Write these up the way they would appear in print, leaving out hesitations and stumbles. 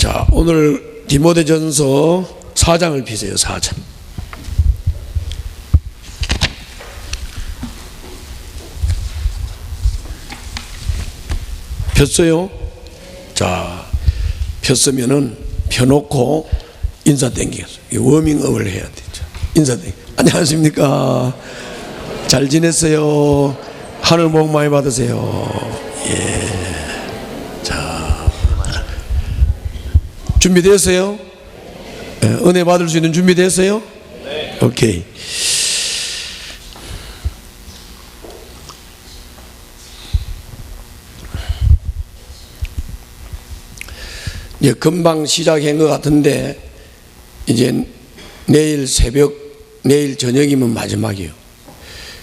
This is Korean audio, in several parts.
자, 오늘 디모데전서 4장을 피세요. 4장. 폈어요? 자, 폈으면은 펴놓고 인사 땡기겠어요. 워밍업을 해야 되죠. 인사 땡기. 안녕하십니까? 잘 지냈어요? 하늘 복 많이 받으세요. 예. 자, 준비됐어요? 예, 은혜 받을 수 있는 준비됐어요? 네. 오케이. 이제 금방 시작한 것 같은데 이제 내일 저녁이면 마지막이에요.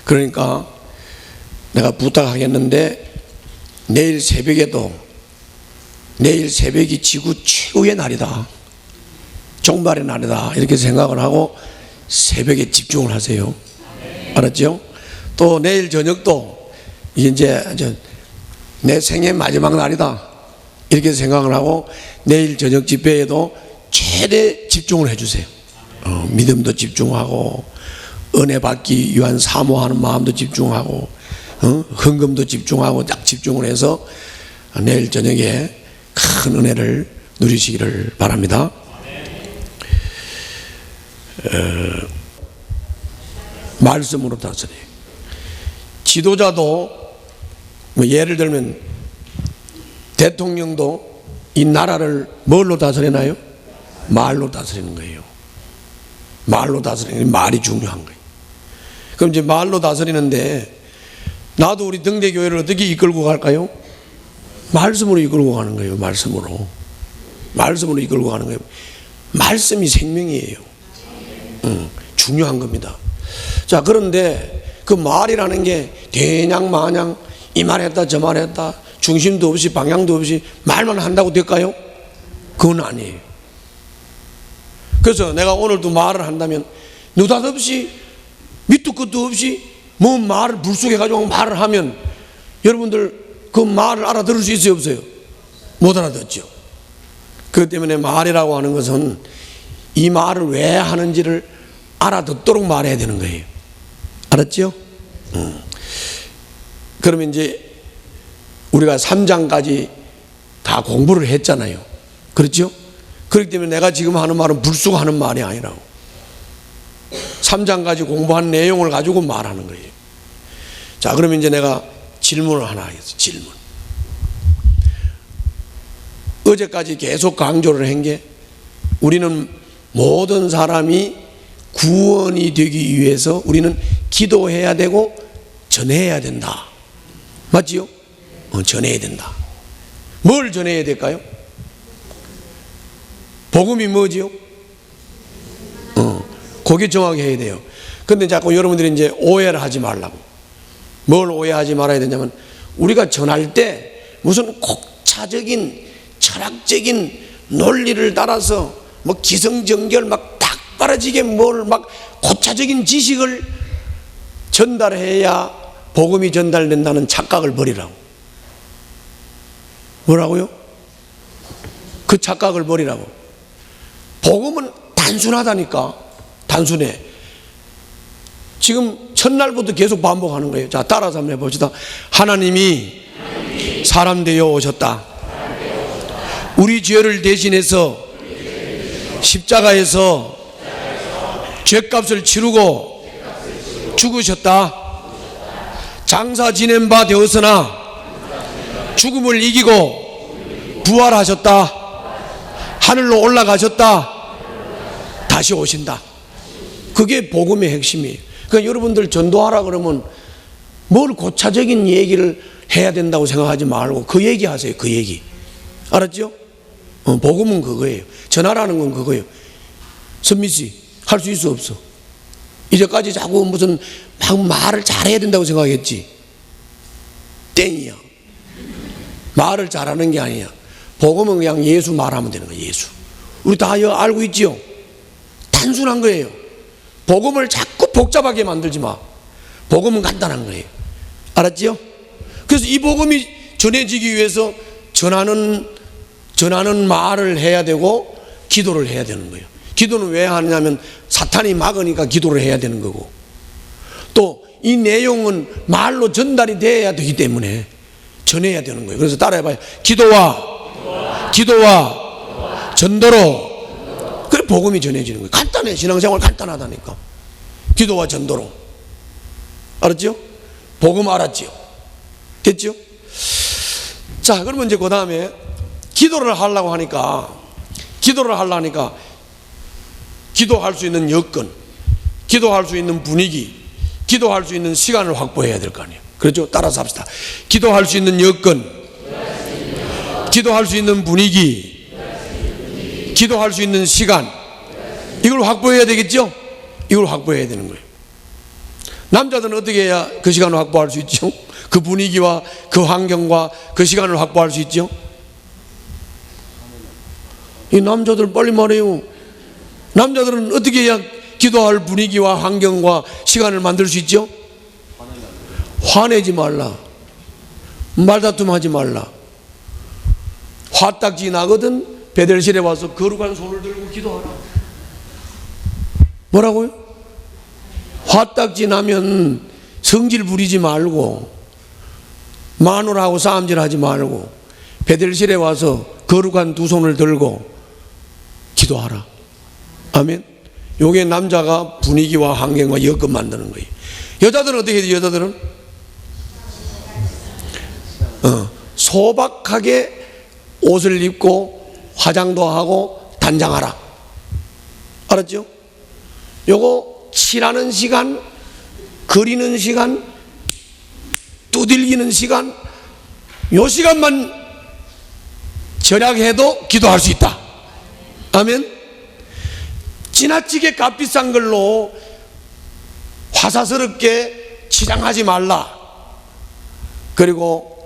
그러니까 내가 부탁하겠는데 내일 새벽이 지구 최후의 날이다, 종말의 날이다, 이렇게 생각을 하고 새벽에 집중을 하세요. 알았죠? 또 내일 저녁도 이제 내 생애 마지막 날이다, 이렇게 생각을 하고 내일 저녁 집회에도 최대 집중을 해주세요. 믿음도 집중하고 은혜 받기 위한 사모하는 마음도 집중하고 헌금도 집중하고 딱 집중을 해서 내일 저녁에 큰 은혜를 누리시기를 바랍니다. 말씀으로 다스려요. 지도자도 뭐 예를 들면 대통령도 이 나라를 뭘로 다스리나요? 말로 다스리는 거예요. 말로 다스리는 게 말이 중요한 거예요. 그럼 이제 말로 다스리는데 나도 우리 등대교회를 어떻게 이끌고 갈까요? 말씀으로 이끌고 가는 거예요. 말씀으로 이끌고 가는 거예요. 말씀이 생명이에요. 중요한 겁니다. 자, 그런데 그 말이라는 게 대냥 마냥 이 말했다 저 말했다 중심도 없이 방향도 없이 말만 한다고 될까요? 그건 아니에요. 그래서 내가 오늘도 말을 한다면 느닷없이 밑도 끝도 없이 뭐 말을 불쑥해가지고 말을 하면 여러분들 그 말을 알아들을 수 있어요, 없어요? 못 알아듣죠. 그렇기 때문에 말이라고 하는 것은 이 말을 왜 하는지를 알아듣도록 말해야 되는 거예요. 알았죠? 그러면 이제 우리가 3장까지 다 공부를 했잖아요. 그렇죠? 그렇기 때문에 내가 지금 하는 말은 불쑥하는 말이 아니라고. 3장까지 공부한 내용을 가지고 말하는 거예요. 자, 그러면 이제 내가 질문을 하나 하겠습니다. 질문. 어제까지 계속 강조를 한 게 우리는 모든 사람이 구원이 되기 위해서 우리는 기도해야 되고 전해야 된다. 맞지요? 전해야 된다. 뭘 전해야 될까요? 복음이 뭐지요? 그게 정확히 해야 돼요. 근데 자꾸 여러분들이 이제 오해를 하지 말라고. 뭘 오해하지 말아야 되냐면 우리가 전할 때 무슨 곡차적인 철학적인 논리를 따라서 뭐 기승전결 막 딱 빨아지게 뭘 막 고차적인 지식을 전달해야 복음이 전달된다는 착각을 버리라고. 뭐라고요? 그 착각을 버리라고. 복음은 단순하다니까. 단순해. 지금 첫날부터 계속 반복하는 거예요. 자, 따라서 한번 해봅시다. 하나님이 사람 되어 오셨다. 우리 죄를 대신해서 십자가에서 죄값을 치르고 죽으셨다. 장사 지낸 바 되었으나 죽음을 이기고 부활하셨다. 하늘로 올라가셨다. 다시 오신다. 그게 복음의 핵심이에요. 그러니까 여러분들 전도하라 그러면 뭘 고차적인 얘기를 해야 된다고 생각하지 말고 그 얘기 하세요. 그 얘기. 알았죠? 복음은 그거예요. 전하라는 건 그거예요. 선미 씨, 할 수 있어 없어? 이제까지 자꾸 무슨 막 말을 잘해야 된다고 생각했지? 땡이야. 말을 잘하는 게 아니야. 복음은 그냥 예수 말하면 되는 거야. 예수. 우리 다 알고 있지요? 단순한 거예요. 복음을 자꾸 복잡하게 만들지 마. 복음은 간단한 거예요. 알았지요? 그래서 이 복음이 전해지기 위해서 전하는 전하는 말을 해야 되고 기도를 해야 되는 거예요. 기도는 왜 하느냐면 사탄이 막으니까 기도를 해야 되는 거고, 또 이 내용은 말로 전달이 돼야 되기 때문에 전해야 되는 거예요. 그래서 따라해봐요. 기도와 전도로. 그래 복음이 전해지는 거예요. 간단해. 신앙생활 간단하다니까. 기도와 전도로. 알았죠? 복음 알았죠? 됐죠? 자, 그러면 이제 그 다음에 기도를 하려고 하니까 기도할 수 있는 여건, 기도할 수 있는 분위기, 기도할 수 있는 시간을 확보해야 될 거 아니에요. 그렇죠? 따라서 합시다. 기도할 수 있는 여건, 기도할 수 있는 분위기, 기도할 수 있는 시간, 이걸 확보해야 되겠죠? 이걸 확보해야 되는 거예요. 남자들은 어떻게 해야 그 시간을 확보할 수 있죠? 그 분위기와 그 환경과 그 시간을 확보할 수 있죠? 이 남자들 빨리 말해요. 남자들은 어떻게 해야 기도할 분위기와 환경과 시간을 만들 수 있죠? 화내지 말라. 말다툼 하지 말라. 화딱지 나거든 베델실에 와서 거룩한 손을 들고 기도하라. 뭐라고요? 화딱지 나면 성질 부리지 말고 마누라하고 싸움질 하지 말고 베델실에 와서 거룩한 두 손을 들고 기도하라. 아멘. 요게 남자가 분위기와 환경과 여건 만드는 거예요. 여자들은 어떻게 해야 돼요? 여자들은 소박하게 옷을 입고 화장도 하고 단장하라. 알았죠? 요거 칠하는 시간, 그리는 시간, 두들기는 시간, 요 시간만 절약해도 기도할 수 있다. 아멘. 지나치게 값비싼 걸로 화사스럽게 치장하지 말라. 그리고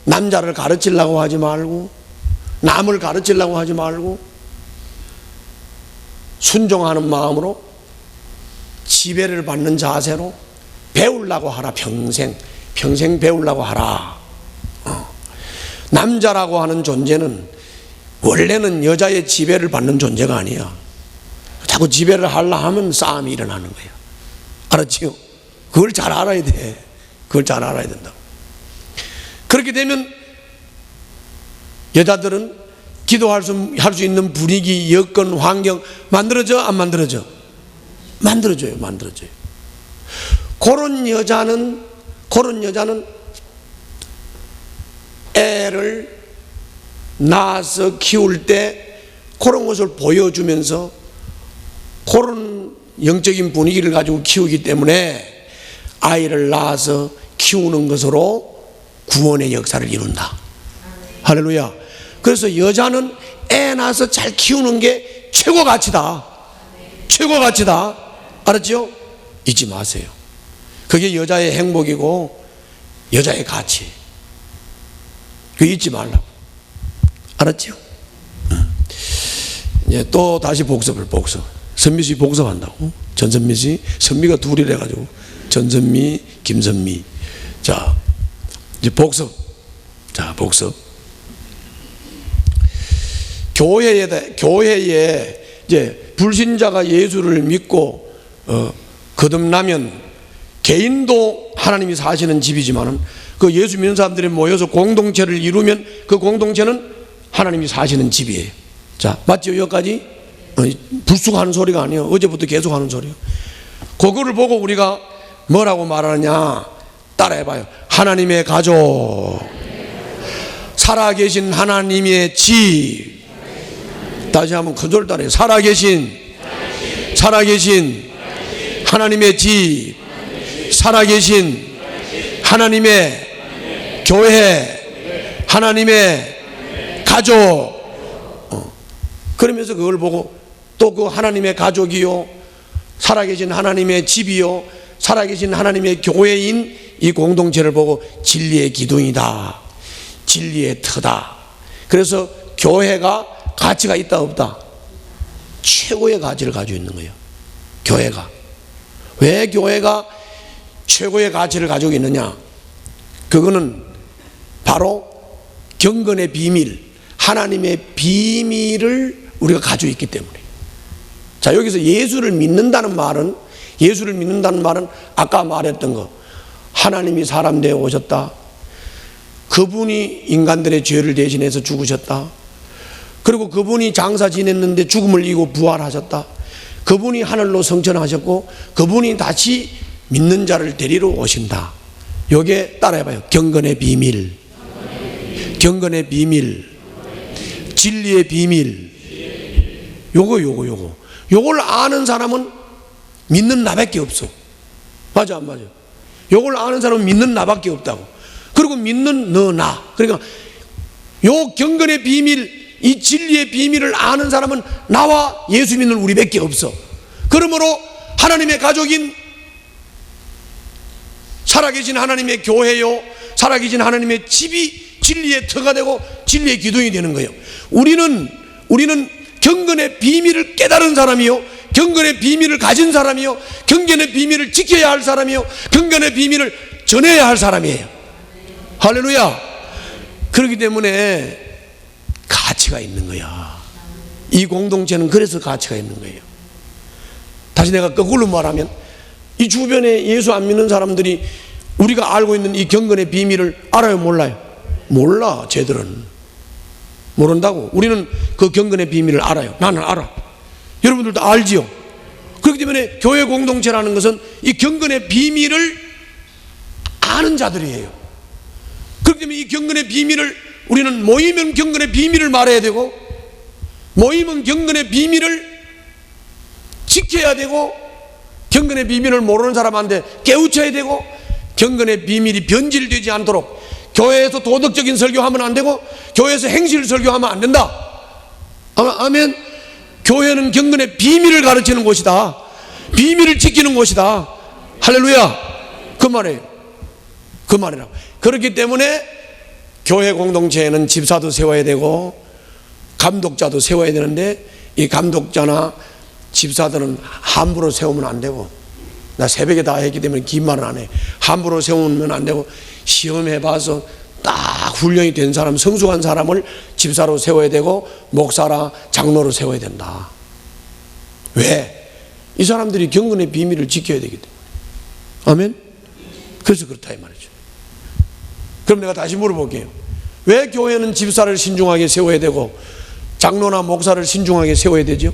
남자를 가르치려고 하지 말고 남을 가르치려고 하지 말고 순종하는 마음으로 지배를 받는 자세로 배우려고 하라. 평생 배우려고 하라. 남자라고 하는 존재는 원래는 여자의 지배를 받는 존재가 아니야. 자꾸 지배를 하려 하면 싸움이 일어나는 거야. 알았지요? 그걸 잘 알아야 돼. 그걸 잘 알아야 된다고. 그렇게 되면 여자들은 기도할 수 있는 분위기, 여건, 환경 만들어져? 안 만들어져? 만들어져요. 그런 여자는 애를 낳아서 키울 때 그런 것을 보여주면서 그런 영적인 분위기를 가지고 키우기 때문에 아이를 낳아서 키우는 것으로 구원의 역사를 이룬다. 할렐루야. 그래서 여자는 애 낳아서 잘 키우는 게 최고 가치다. 최고 가치다. 알았죠? 잊지 마세요. 그게 여자의 행복이고 여자의 가치. 그거 잊지 말라고. 알았죠? 이제 또 다시 복습. 선미 씨 복습한다고. 전선미 씨, 선미가 둘이래 가지고 전선미, 김선미. 자, 이제 복습. 자, 복습. 교회에 이제 불신자가 예수를 믿고 거듭나면 개인도 하나님이 사시는 집이지만은 그 예수 믿는 사람들이 모여서 공동체를 이루면 그 공동체는 하나님이 사시는 집이에요. 자, 맞죠? 여기까지? 불쑥 하는 소리가 아니에요. 어제부터 계속 하는 소리예요. 그거를 보고 우리가 뭐라고 말하느냐? 따라해봐요. 하나님의 가족, 살아계신 하나님의 집. 다시 한번 큰 소리 따라해요. 살아계신 하나님의 집, 살아계신 하나님의 교회, 하나님의 가족. 그러면서 그걸 보고 또 그 하나님의 가족이요, 살아계신 하나님의 집이요, 살아계신 하나님의 교회인 이 공동체를 보고 진리의 기둥이다, 진리의 터다. 그래서 교회가 가치가 있다 없다? 최고의 가치를 가지고 있는 거예요. 교회가. 왜 교회가 최고의 가치를 가지고 있느냐? 그거는 바로 경건의 비밀, 하나님의 비밀을 우리가 가지고 있기 때문에. 자, 여기서 예수를 믿는다는 말은 아까 말했던 거, 하나님이 사람 되어 오셨다, 그분이 인간들의 죄를 대신해서 죽으셨다, 그리고 그분이 장사 지냈는데 죽음을 이기고 부활하셨다, 그분이 하늘로 승천하셨고 그분이 다시 믿는 자를 데리러 오신다. 요게 따라해봐요. 경건의 비밀, 경건의 비밀, 진리의 비밀. 요걸 아는 사람은 믿는 나밖에 없어. 맞아 안 맞아? 요걸 아는 사람은 믿는 나밖에 없다고. 그리고 믿는 나. 그러니까 요 경건의 비밀, 이 진리의 비밀을 아는 사람은 나와 예수 믿는 우리밖에 없어. 그러므로 하나님의 가족인 살아계신 하나님의 교회요, 살아계신 하나님의 집이 진리의 터가 되고 진리의 기둥이 되는 거예요. 우리는 경건의 비밀을 깨달은 사람이요, 경건의 비밀을 가진 사람이요, 경건의 비밀을 지켜야 할 사람이요, 경건의 비밀을 전해야 할 사람이에요. 할렐루야. 그렇기 때문에 가치가 있는 거야. 이 공동체는 그래서 가치가 있는 거예요. 다시 내가 거꾸로 말하면, 이 주변에 예수 안 믿는 사람들이 우리가 알고 있는 이 경건의 비밀을 알아요, 몰라요? 몰라. 쟤들은 모른다고. 우리는 그 경건의 비밀을 알아요. 나는 알아. 여러분들도 알지요. 그렇기 때문에 교회 공동체라는 것은 이 경건의 비밀을 아는 자들이에요. 그렇기 때문에 이 경건의 비밀을 우리는 모이면 경건의 비밀을 말해야 되고, 모이면 경건의 비밀을 지켜야 되고, 경건의 비밀을 모르는 사람한테 깨우쳐야 되고, 경건의 비밀이 변질되지 않도록 교회에서 도덕적인 설교하면 안 되고, 교회에서 행실 설교하면 안 된다. 아멘. 교회는 경건의 비밀을 가르치는 곳이다. 비밀을 지키는 곳이다. 할렐루야. 그 말이에요. 그 말이라고. 그렇기 때문에 교회 공동체에는 집사도 세워야 되고 감독자도 세워야 되는데, 이 감독자나 집사들은 함부로 세우면 안 되고, 나 새벽에 다 했기 때문에 긴 말은 안 해. 함부로 세우면 안 되고, 시험해봐서 딱 훈련이 된 사람, 성숙한 사람을 집사로 세워야 되고, 목사라 장로로 세워야 된다. 왜? 이 사람들이 경건의 비밀을 지켜야 되기 때문에. 아멘? 그래서 그렇다 이 말이죠. 그럼 내가 다시 물어볼게요. 왜 교회는 집사를 신중하게 세워야 되고 장로나 목사를 신중하게 세워야 되죠?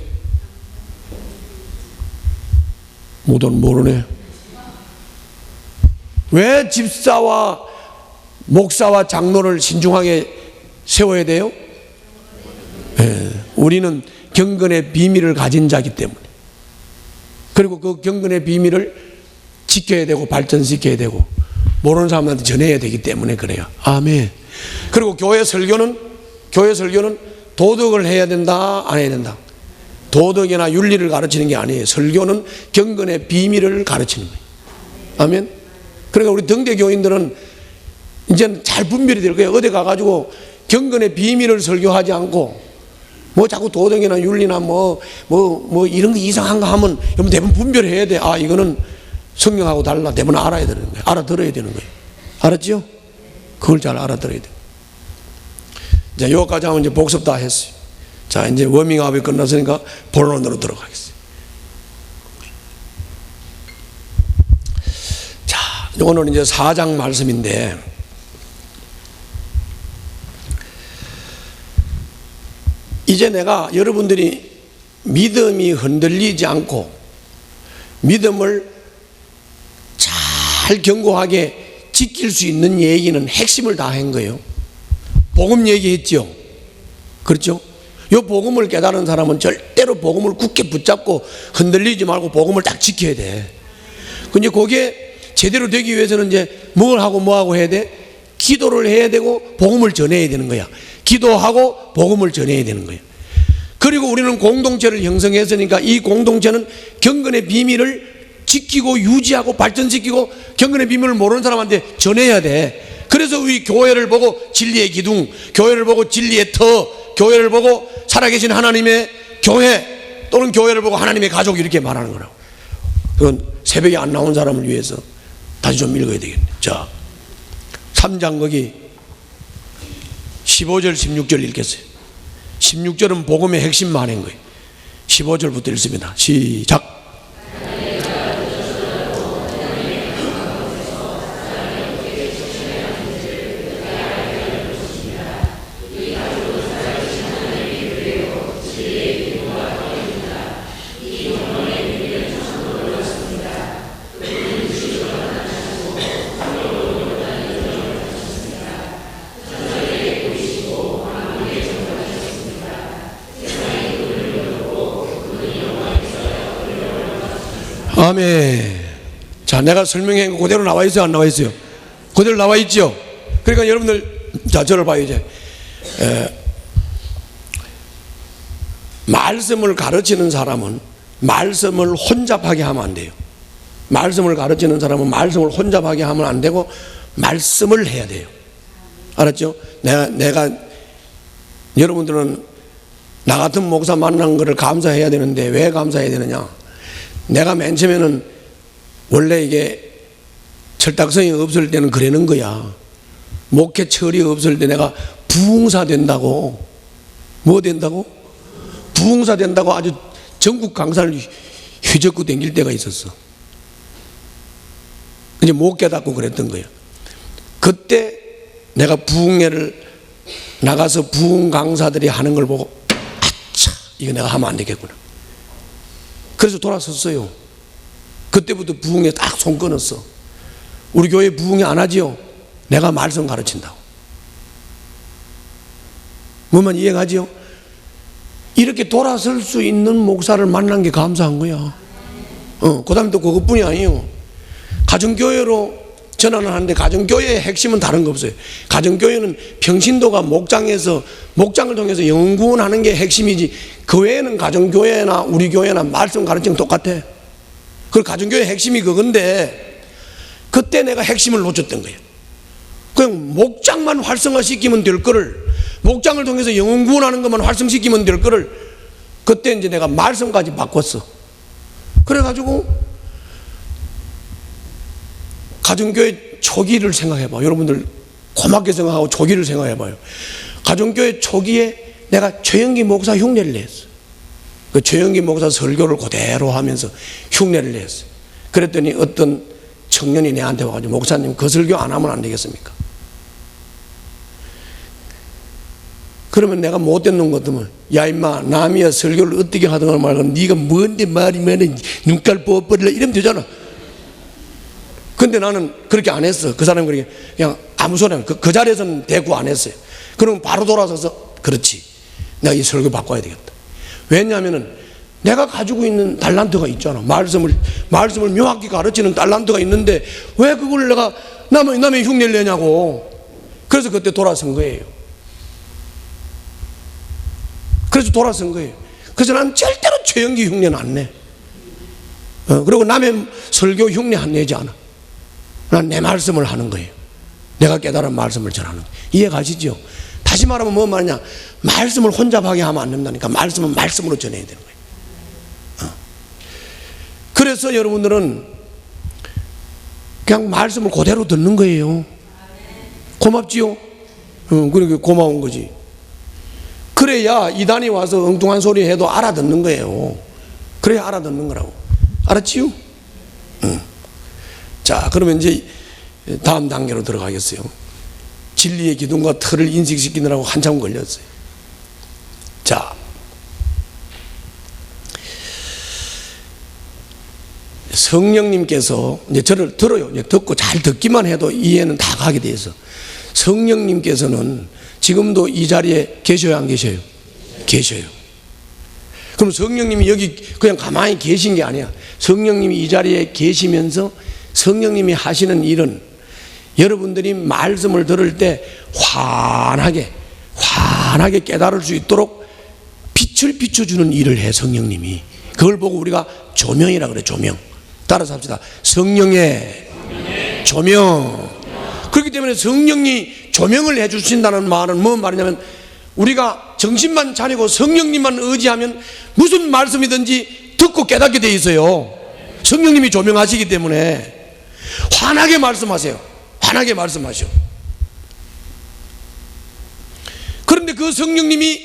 모르네. 왜 집사와 목사와 장로를 신중하게 세워야 돼요? 우리는 경건의 비밀을 가진 자이기 때문에. 그리고 그 경건의 비밀을 지켜야 되고 발전시켜야 되고 모르는 사람한테 전해야 되기 때문에 그래요. 아멘. 그리고 교회 설교는 도덕을 해야 된다, 안 해야 된다? 도덕이나 윤리를 가르치는 게 아니에요. 설교는 경건의 비밀을 가르치는 거예요. 아멘. 그러니까 우리 등대 교인들은 이제는 잘 분별이 될 거예요. 어디 가가지고 경건의 비밀을 설교하지 않고 뭐 자꾸 도덕이나 윤리나 뭐 이런 거 이상한 거 하면 여러분 대부분 분별해야 돼. 아, 이거는 성경하고 달라. 대부분 알아야 되는 거예요. 알아들어야 되는 거예요. 알았죠? 그걸 잘 알아들어야 돼. 자, 여기까지 하면 이제 복습 다 했어요. 자, 이제 워밍업이 끝났으니까 본론으로 들어가겠어요. 자, 오늘은 이제 4장 말씀인데, 이제 내가 여러분들이 믿음이 흔들리지 않고 믿음을 잘 견고하게 지킬 수 있는 얘기는 핵심을 다 한 거예요. 복음 얘기했죠. 그렇죠? 이 복음을 깨달은 사람은 절대로 복음을 굳게 붙잡고 흔들리지 말고 복음을 딱 지켜야 돼. 근데 그게 제대로 되기 위해서는 이제 뭐 하고 해야 돼? 기도를 해야 되고 복음을 전해야 되는 거야. 기도하고 복음을 전해야 되는 거예요. 그리고 우리는 공동체를 형성했으니까 이 공동체는 경건의 비밀을 지키고 유지하고 발전시키고 경건의 비밀을 모르는 사람한테 전해야 돼. 그래서 우리 교회를 보고 진리의 기둥, 교회를 보고 진리의 터, 교회를 보고 살아계신 하나님의 교회, 또는 교회를 보고 하나님의 가족, 이렇게 말하는 거라고. 그건 새벽에 안 나온 사람을 위해서 다시 좀 읽어야 되겠네. 자, 3장 거기 15절 16절 읽겠어요. 16절은 복음의 핵심만 한 거예요. 15절부터 읽습니다. 시작. 아멘. 자, 내가 설명한 거 그대로 나와 있어요, 안 나와 있어요? 그대로 나와 있죠? 그러니까 여러분들, 자, 저를 봐요, 이제. 말씀을 가르치는 사람은 말씀을 혼잡하게 하면 안 돼요. 말씀을 가르치는 사람은 말씀을 혼잡하게 하면 안 되고 말씀을 해야 돼요. 알았죠? 내가 여러분들은 나 같은 목사 만난 거를 감사해야 되는데 왜 감사해야 되느냐? 내가 맨 처음에는 원래 이게 철딱성이 없을 때는 그러는 거야. 목회 철이 없을 때 내가 부흥사 된다고. 뭐 된다고? 부흥사 된다고 아주 전국 강사를 휘젓고 다닐 때가 있었어. 이제 못 깨닫고 그랬던 거야. 그때 내가 부흥회를 나가서 부흥 강사들이 하는 걸 보고 아차, 이거 내가 하면 안 되겠구나. 그래서 돌아섰어요. 그때부터 부흥에 딱 손 끊었어. 우리 교회 부흥회 안 하지요? 내가 말씀 가르친다고. 뭐만 이해가지요? 이렇게 돌아설 수 있는 목사를 만난 게 감사한 거야. 그 다음에 또 그것뿐이 아니에요. 가정교회로 전환을 하는데 가정교회의 핵심은 다른 거 없어요. 가정교회는 평신도가 목장에서 목장을 통해서 영구원하는 게 핵심이지, 그 외에는 가정교회나 우리 교회나 말씀 가르치는 똑같아. 그 가정교회의 핵심이 그건데 그때 내가 핵심을 놓쳤던 거예요. 그냥 목장만 활성화시키면 될 거를, 목장을 통해서 영구원하는 것만 활성시키면 될 거를 그때 이제 내가 말씀까지 바꿨어. 그래가지고 가정교회 초기를 생각해봐. 여러분들 고맙게 생각하고 초기를 생각해봐요. 가정교회 초기에 내가 최영기 목사 흉내를 냈어. 그 최영기 목사 설교를 그대로 하면서 흉내를 냈어. 그랬더니 어떤 청년이 내한테 와가지고 목사님 그 설교 안 하면 안 되겠습니까? 그러면 내가 못된 놈 같으면 야 임마 남이야 설교를 어떻게 하든가 말고 네가 뭔데 말이 많은 눈깔 뻗버릴래 이러면 되잖아. 근데 나는 그렇게 안 했어. 그 사람이 그렇게 그냥 아무 소리 안, 그 자리에서는 대꾸 안 했어요. 그럼 바로 돌아서서 그렇지, 내가 이 설교 바꿔야 되겠다. 왜냐하면은 내가 가지고 있는 달란트가 있잖아. 말씀을 명확히 가르치는 달란트가 있는데 왜 그걸 내가 남의 흉내를 내냐고. 그래서 그때 돌아선 거예요. 그래서 돌아선 거예요. 그래서 난 절대로 최영기 흉내는 안 내. 그리고 남의 설교 흉내 안 내지 않아. 난 내 말씀을 하는 거예요. 내가 깨달은 말씀을 전하는 거예요. 이해 가시죠? 다시 말하면 뭐 말이냐, 말씀을 혼잡하게 하면 안 된다니까. 말씀은 말씀으로 전해야 되는 거예요. 그래서 여러분들은 그냥 말씀을 그대로 듣는 거예요. 고맙지요? 그러니까 고마운 거지. 그래야 이단이 와서 엉뚱한 소리 해도 알아듣는 거예요. 그래야 알아듣는 거라고. 알았지요? 자, 그러면 이제 다음 단계로 들어가겠어요. 진리의 기둥과 틀을 인식시키느라고 한참 걸렸어요. 자, 성령님께서 이제 저를 들어요. 이제 듣고 잘 듣기만 해도 이해는 다 가게 돼 있어. 성령님께서는 지금도 이 자리에 계셔요, 안 계셔요? 계셔요. 그럼 성령님이 여기 그냥 가만히 계신 게 아니야. 성령님이 이 자리에 계시면서 성령님이 하시는 일은 여러분들이 말씀을 들을 때 환하게 깨달을 수 있도록 빛을 비춰주는 일을 해. 성령님이 그걸 보고 우리가 조명이라 그래. 조명. 따라서 합시다. 성령의 조명. 그렇기 때문에 성령이 조명을 해 주신다는 말은 뭔 말이냐면 우리가 정신만 차리고 성령님만 의지하면 무슨 말씀이든지 듣고 깨닫게 돼 있어요. 성령님이 조명하시기 때문에 환하게 말씀하세요. 환하게 말씀하셔. 그런데 그 성령님이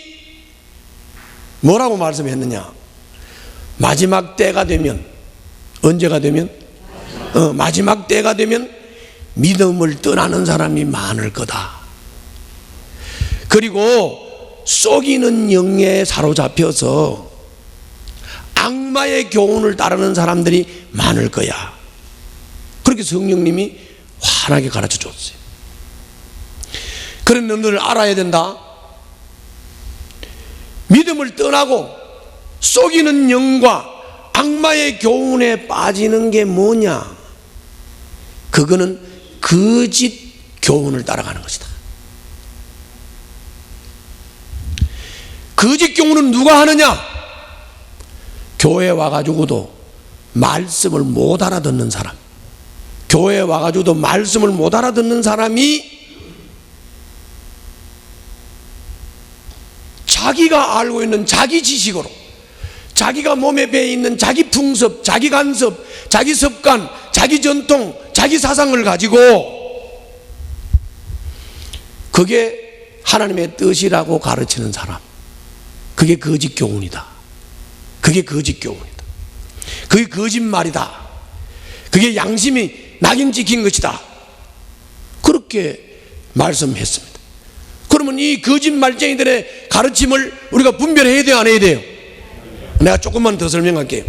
뭐라고 말씀했느냐? 마지막 때가 되면, 언제가 되면? 마지막 때가 되면 믿음을 떠나는 사람이 많을 거다. 그리고 속이는 영에 사로잡혀서 악마의 교훈을 따르는 사람들이 많을 거야. 그렇게 성령님이 환하게 가르쳐 줬어요. 그런 너희들 알아야 된다. 믿음을 떠나고 속이는 영과 악마의 교훈에 빠지는 게 뭐냐? 그거는 거짓 교훈을 따라가는 것이다. 거짓 교훈은 누가 하느냐? 교회 와가지고도 말씀을 못 알아듣는 사람, 교회 와가지고도 말씀을 못 알아듣는 사람이 자기가 알고 있는 자기 지식으로, 자기가 몸에 배어 있는 자기 풍습, 자기 간섭, 자기 습관, 자기 전통, 자기 사상을 가지고 그게 하나님의 뜻이라고 가르치는 사람, 그게 거짓 교훈이다. 그게 거짓 교훈이다. 그게 거짓말이다. 그게 양심이 낙인 찍힌 것이다. 그렇게 말씀했습니다. 그러면 이 거짓말쟁이들의 가르침을 우리가 분별해야 돼요, 안 해야 돼요? 내가 조금만 더 설명할게요.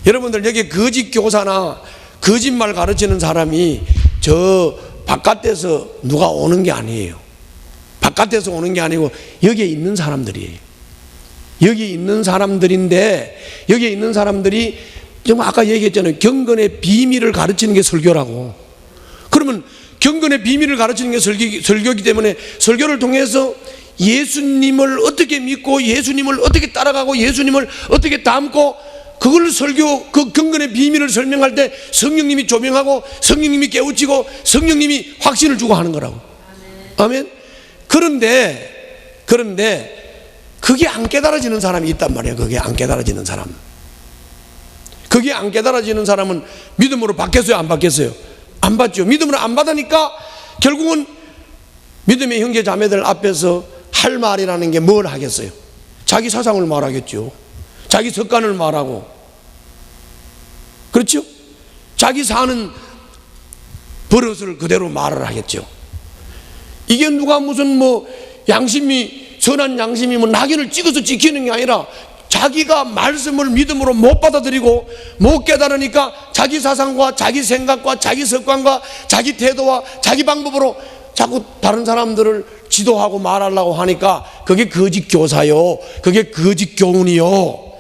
여러분들, 여기 거짓 교사나 거짓말 가르치는 사람이 저 바깥에서 누가 오는 게 아니에요. 바깥에서 오는 게 아니고 여기에 있는 사람들이에요. 여기 있는 사람들인데, 여기에 있는 사람들이 정말 아까 얘기했잖아요. 경건의 비밀을 가르치는 게 설교라고. 그러면 경건의 비밀을 가르치는 게 설교이기 때문에 설교를 통해서 예수님을 어떻게 믿고 예수님을 어떻게 따라가고 예수님을 어떻게 닮고, 그걸 설교, 그 경건의 비밀을 설명할 때 성령님이 조명하고 성령님이 깨우치고 성령님이 확신을 주고 하는 거라고. 아멘. 그런데 그게 안 깨달아지는 사람이 있단 말이에요. 그게 안 깨달아지는 사람. 그게 안 깨달아지는 사람은 믿음으로 받겠어요, 안 받겠어요? 안 받죠. 믿음으로 안 받으니까 결국은 믿음의 형제 자매들 앞에서 할 말이라는 게 뭘 하겠어요? 자기 사상을 말하겠죠. 자기 습관을 말하고, 그렇죠? 자기 사는 버릇을 그대로 말을 하겠죠. 이게 누가 무슨 뭐 양심이, 선한 양심이 뭐 낙인을 찍어서 지키는 게 아니라 자기가 말씀을 믿음으로 못 받아들이고 못 깨달으니까 자기 사상과 자기 생각과 자기 습관과 자기 태도와 자기 방법으로 자꾸 다른 사람들을 지도하고 말하려고 하니까 그게 거짓 교사요, 그게 거짓 교훈이요.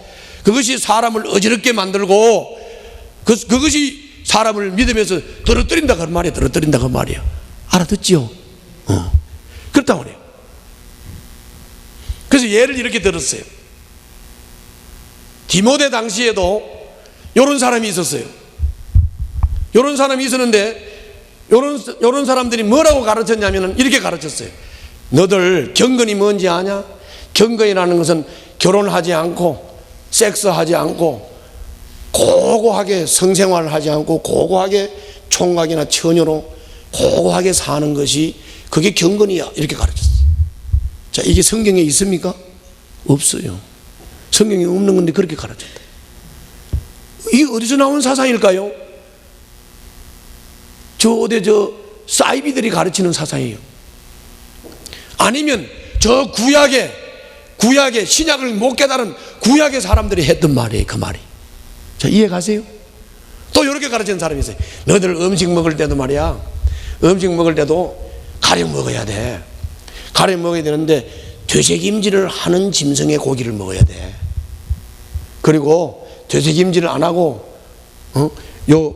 그것이 사람을 어지럽게 만들고 그것이 사람을 믿음에서 떨어뜨린다 그 말이야. 떨어뜨린다 그 말이야. 알아듣지요? 그렇다고 그래요. 그래서 예를 이렇게 들었어요. 디모데 당시에도 이런 사람이 있었어요. 이런 사람이 있었는데 이런 사람들이 뭐라고 가르쳤냐면 이렇게 가르쳤어요. 너들 경건이 뭔지 아냐? 경건이라는 것은 결혼하지 않고 섹스하지 않고 고고하게 성생활하지 않고 고고하게 총각이나 처녀로 고고하게 사는 것이 그게 경건이야. 이렇게 가르쳤어요. 자, 이게 성경에 있습니까? 없어요. 성경에 없는 건데 그렇게 가르쳤다. 이게 어디서 나온 사상일까요? 저 사이비들이 가르치는 사상이에요. 아니면 저 구약의 신약을 못 깨달은 구약의 사람들이 했던 말이에요. 그 말이. 자, 이해 가세요? 또 이렇게 가르치는 사람이 있어요. 너희들 음식 먹을 때도 말이야, 음식 먹을 때도 가려 먹어야 돼. 가려 먹어야 되는데 되새김질을 하는 짐승의 고기를 먹어야 돼. 그리고 되새김질을 안 하고 요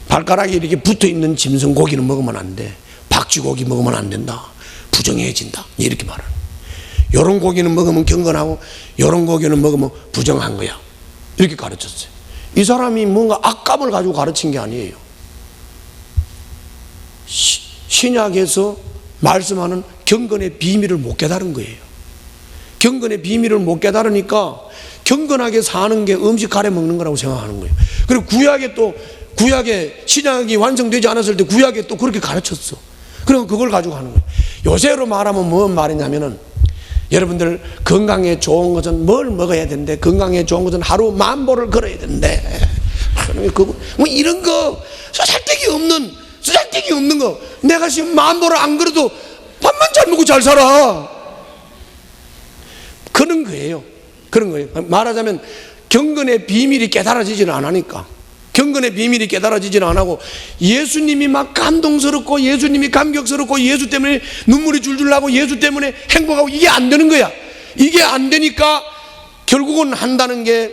발가락이 이렇게 붙어있는 짐승 고기는 먹으면 안 돼. 박쥐고기 먹으면 안 된다. 부정해진다. 이렇게 말하는. 요런 고기는 먹으면 경건하고 요런 고기는 먹으면 부정한 거야. 이렇게 가르쳤어요. 이 사람이 뭔가 악감을 가지고 가르친 게 아니에요. 신약에서 말씀하는 경건의 비밀을 못 깨달은 거예요. 경건의 비밀을 못 깨달으니까 경건하게 사는 게 음식 가려 먹는 거라고 생각하는 거예요. 그리고 구약에 신약이 완성되지 않았을 때 구약에 또 그렇게 가르쳤어. 그리고 그걸 가지고 하는 거예요. 요새로 말하면 뭔 말이냐면은 여러분들 건강에 좋은 것은 뭘 먹어야 되는데, 건강에 좋은 것은 하루 10,000보를 걸어야 되는데, 뭐 이런 거 쓰잘데기 없는 거, 내가 지금 10,000보를 안 걸어도 밥만 잘 먹고 잘 살아. 그런 거예요. 그런 거예요. 말하자면 경건의 비밀이 깨달아지지는 않으니까. 경건의 비밀이 깨달아지지는 않고, 예수님이 막 감동스럽고, 예수님이 감격스럽고, 예수 때문에 눈물이 줄줄 나고, 예수 때문에 행복하고, 이게 안 되는 거야. 이게 안 되니까 결국은 한다는 게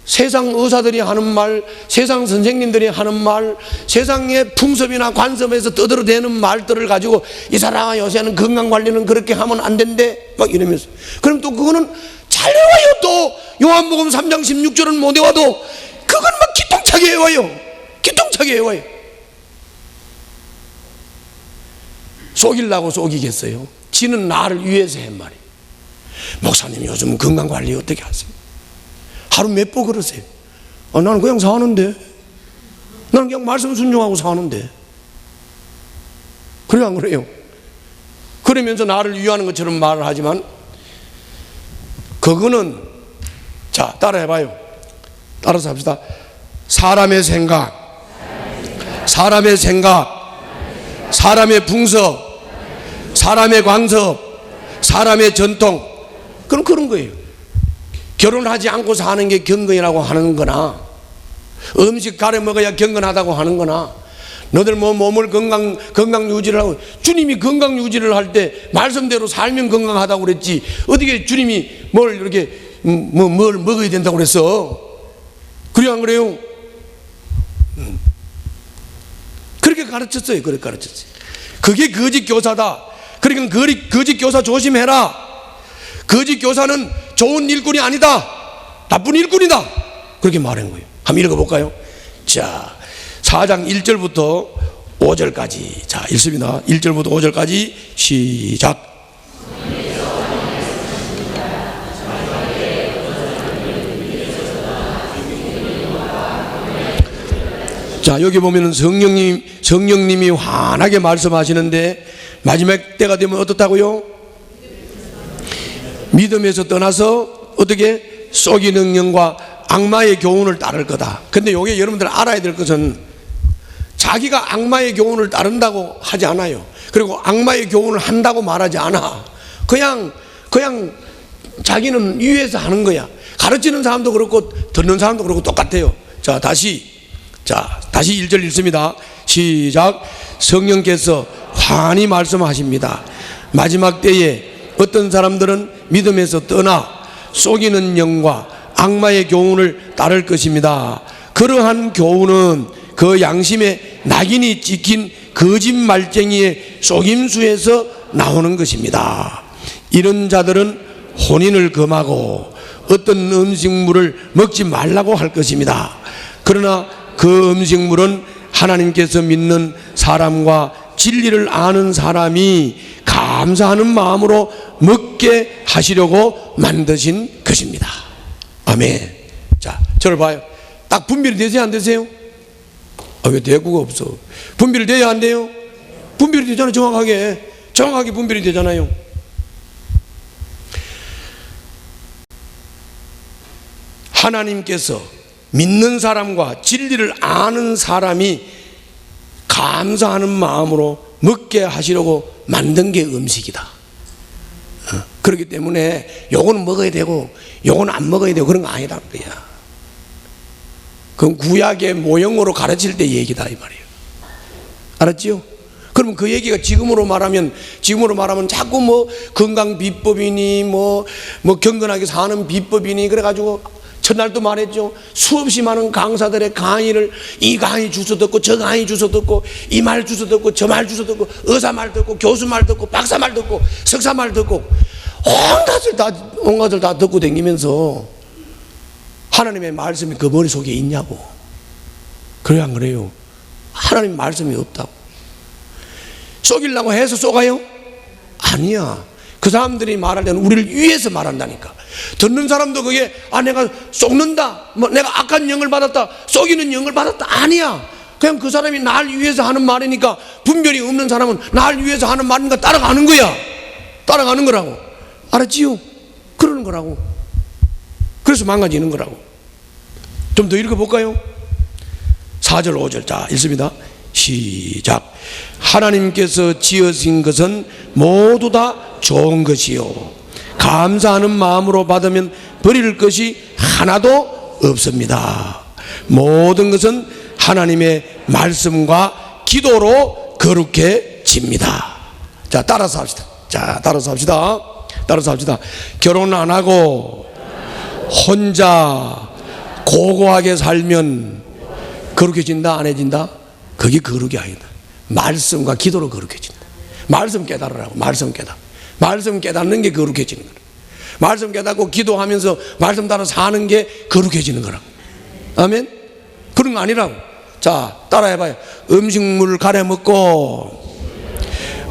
세상 의사들이 하는 말, 세상 선생님들이 하는 말, 세상의 풍습이나 관습에서 떠들어대는 말들을 가지고, 이 사람아 요새는 건강관리는 그렇게 하면 안 된대 막 이러면서, 그럼 또 그거는 잘 외워요. 또 요한복음 3장 16절은 못 외워도 그건 막 기똥차게 외워요. 기똥차게 외워요. 속이려고 속이겠어요? 지는 나를 위해서 한 말이에요. 목사님 요즘 건강관리 어떻게 하세요? 하루 몇 보 그러세요? 나는 그냥 사는데, 나는 그냥 말씀 순종하고 사는데. 그래 안 그래요? 그러면서 나를 위하는 것처럼 말을 하지만, 그거는, 자 따라해봐요. 따라서 합시다. 사람의 생각, 사람의 풍습, 사람의 관습, 사람의 전통, 그런 거예요. 결혼하지 않고 사는 게 경건이라고 하는 거나, 음식 가려 먹어야 경건하다고 하는 거나, 너들 뭐 몸을 건강 유지를 하고, 주님이 건강 유지를 할 때 말씀대로 살면 건강하다고 그랬지, 어떻게 주님이 뭘 이렇게 뭘 먹어야 된다고 그랬어? 그래 안 그래요? 그렇게 가르쳤어요. 그렇게 가르쳤어요. 그게 거짓 교사다. 그러니까 거짓 교사 조심해라. 거짓 교사는 좋은 일꾼이 아니다, 나쁜 일꾼이다, 그렇게 말한 거예요. 한번 읽어볼까요? 자, 4장 1절부터 5절까지. 자, 읽습니다. 1절부터 5절까지 시작. 자, 여기 보면은 성령님이 환하게 말씀하시는데, 마지막 때가 되면 어떻다고요? 믿음에서 떠나서 어떻게 속이는 영과 악마의 교훈을 따를 거다. 근데 요게 여러분들 알아야 될 것은, 자기가 악마의 교훈을 따른다고 하지 않아요. 그리고 악마의 교훈을 한다고 말하지 않아. 그냥 자기는 위에서 하는 거야. 가르치는 사람도 그렇고 듣는 사람도 그렇고 똑같아요. 자, 다시 1절 읽습니다. 시작. 성령께서 환히 말씀하십니다. 마지막 때에 어떤 사람들은 믿음에서 떠나 속이는 영과 악마의 교훈을 따를 것입니다. 그러한 교훈은 그 양심에 낙인이 찍힌 거짓말쟁이의 속임수에서 나오는 것입니다. 이런 자들은 혼인을 금하고 어떤 음식물을 먹지 말라고 할 것입니다. 그러나 그 음식물은 하나님께서 믿는 사람과 진리를 아는 사람이 감사하는 마음으로 먹게 하시려고 만드신 것입니다. 아멘. 자, 저를 봐요. 딱 분별이 되세요, 안 되세요? 왜 대꾸가 없어? 분별이 돼야 안 돼요? 분별이 되잖아요. 정확하게 분별이 되잖아요. 하나님께서 믿는 사람과 진리를 아는 사람이 감사하는 마음으로 먹게 하시려고 만든 게 음식이다. 그렇기 때문에 요거는 먹어야 되고 요거는 안 먹어야 되고 그런 거 아니란 거야. 그건 구약의 모형으로 가르칠 때 얘기다 이 말이에요. 알았지요? 그러면 그 얘기가 지금으로 말하면 자꾸 뭐 건강 비법이니 뭐 경건하게 사는 비법이니 그래가지고 첫날도 말했죠. 수없이 많은 강사들의 강의를 이 강의 주워 듣고 저 강의 주워 듣고 이 말 주워 듣고 저 말 주워 듣고 의사 말 듣고 교수 말 듣고 박사 말 듣고 석사 말 듣고 온갖을 다 듣고 다니면서 하나님의 말씀이 그 머릿속에 있냐고. 그래 안 그래요? 하나님 말씀이 없다고. 속이려고 해서 속아요? 아니야. 그 사람들이 말할 때는 우리를 위해서 말한다니까. 듣는 사람도 그게 내가 속는다, 내가 악한 영을 받았다, 속이는 영을 받았다, 아니야. 그냥 그 사람이 날 위해서 하는 말이니까, 분별이 없는 사람은 날 위해서 하는 말이니까 따라가는 거야. 따라가는 거라고. 알았지요? 그러는 거라고. 그래서 망가지는 거라고. 좀 더 읽어볼까요? 4절 5절. 자, 읽습니다. 시작. 하나님께서 지으신 것은 모두 다 좋은 것이요 감사하는 마음으로 받으면 버릴 것이 하나도 없습니다. 모든 것은 하나님의 말씀과 기도로 거룩해집니다. 자, 따라서 합시다. 자, 따라서 합시다. 따라서 합시다. 결혼 안 하고 혼자 고고하게 살면 거룩해진다, 안 해진다? 그게 거룩이 아니다. 말씀과 기도로 거룩해진다. 말씀 깨달으라고. 말씀 깨달아. 말씀 깨닫는 게 거룩해지는 거라. 말씀 깨닫고 기도하면서 말씀 따라 사는 게 거룩해지는 거라고. 아멘? 그런 거 아니라고. 자, 따라해봐요. 음식물 가래 먹고,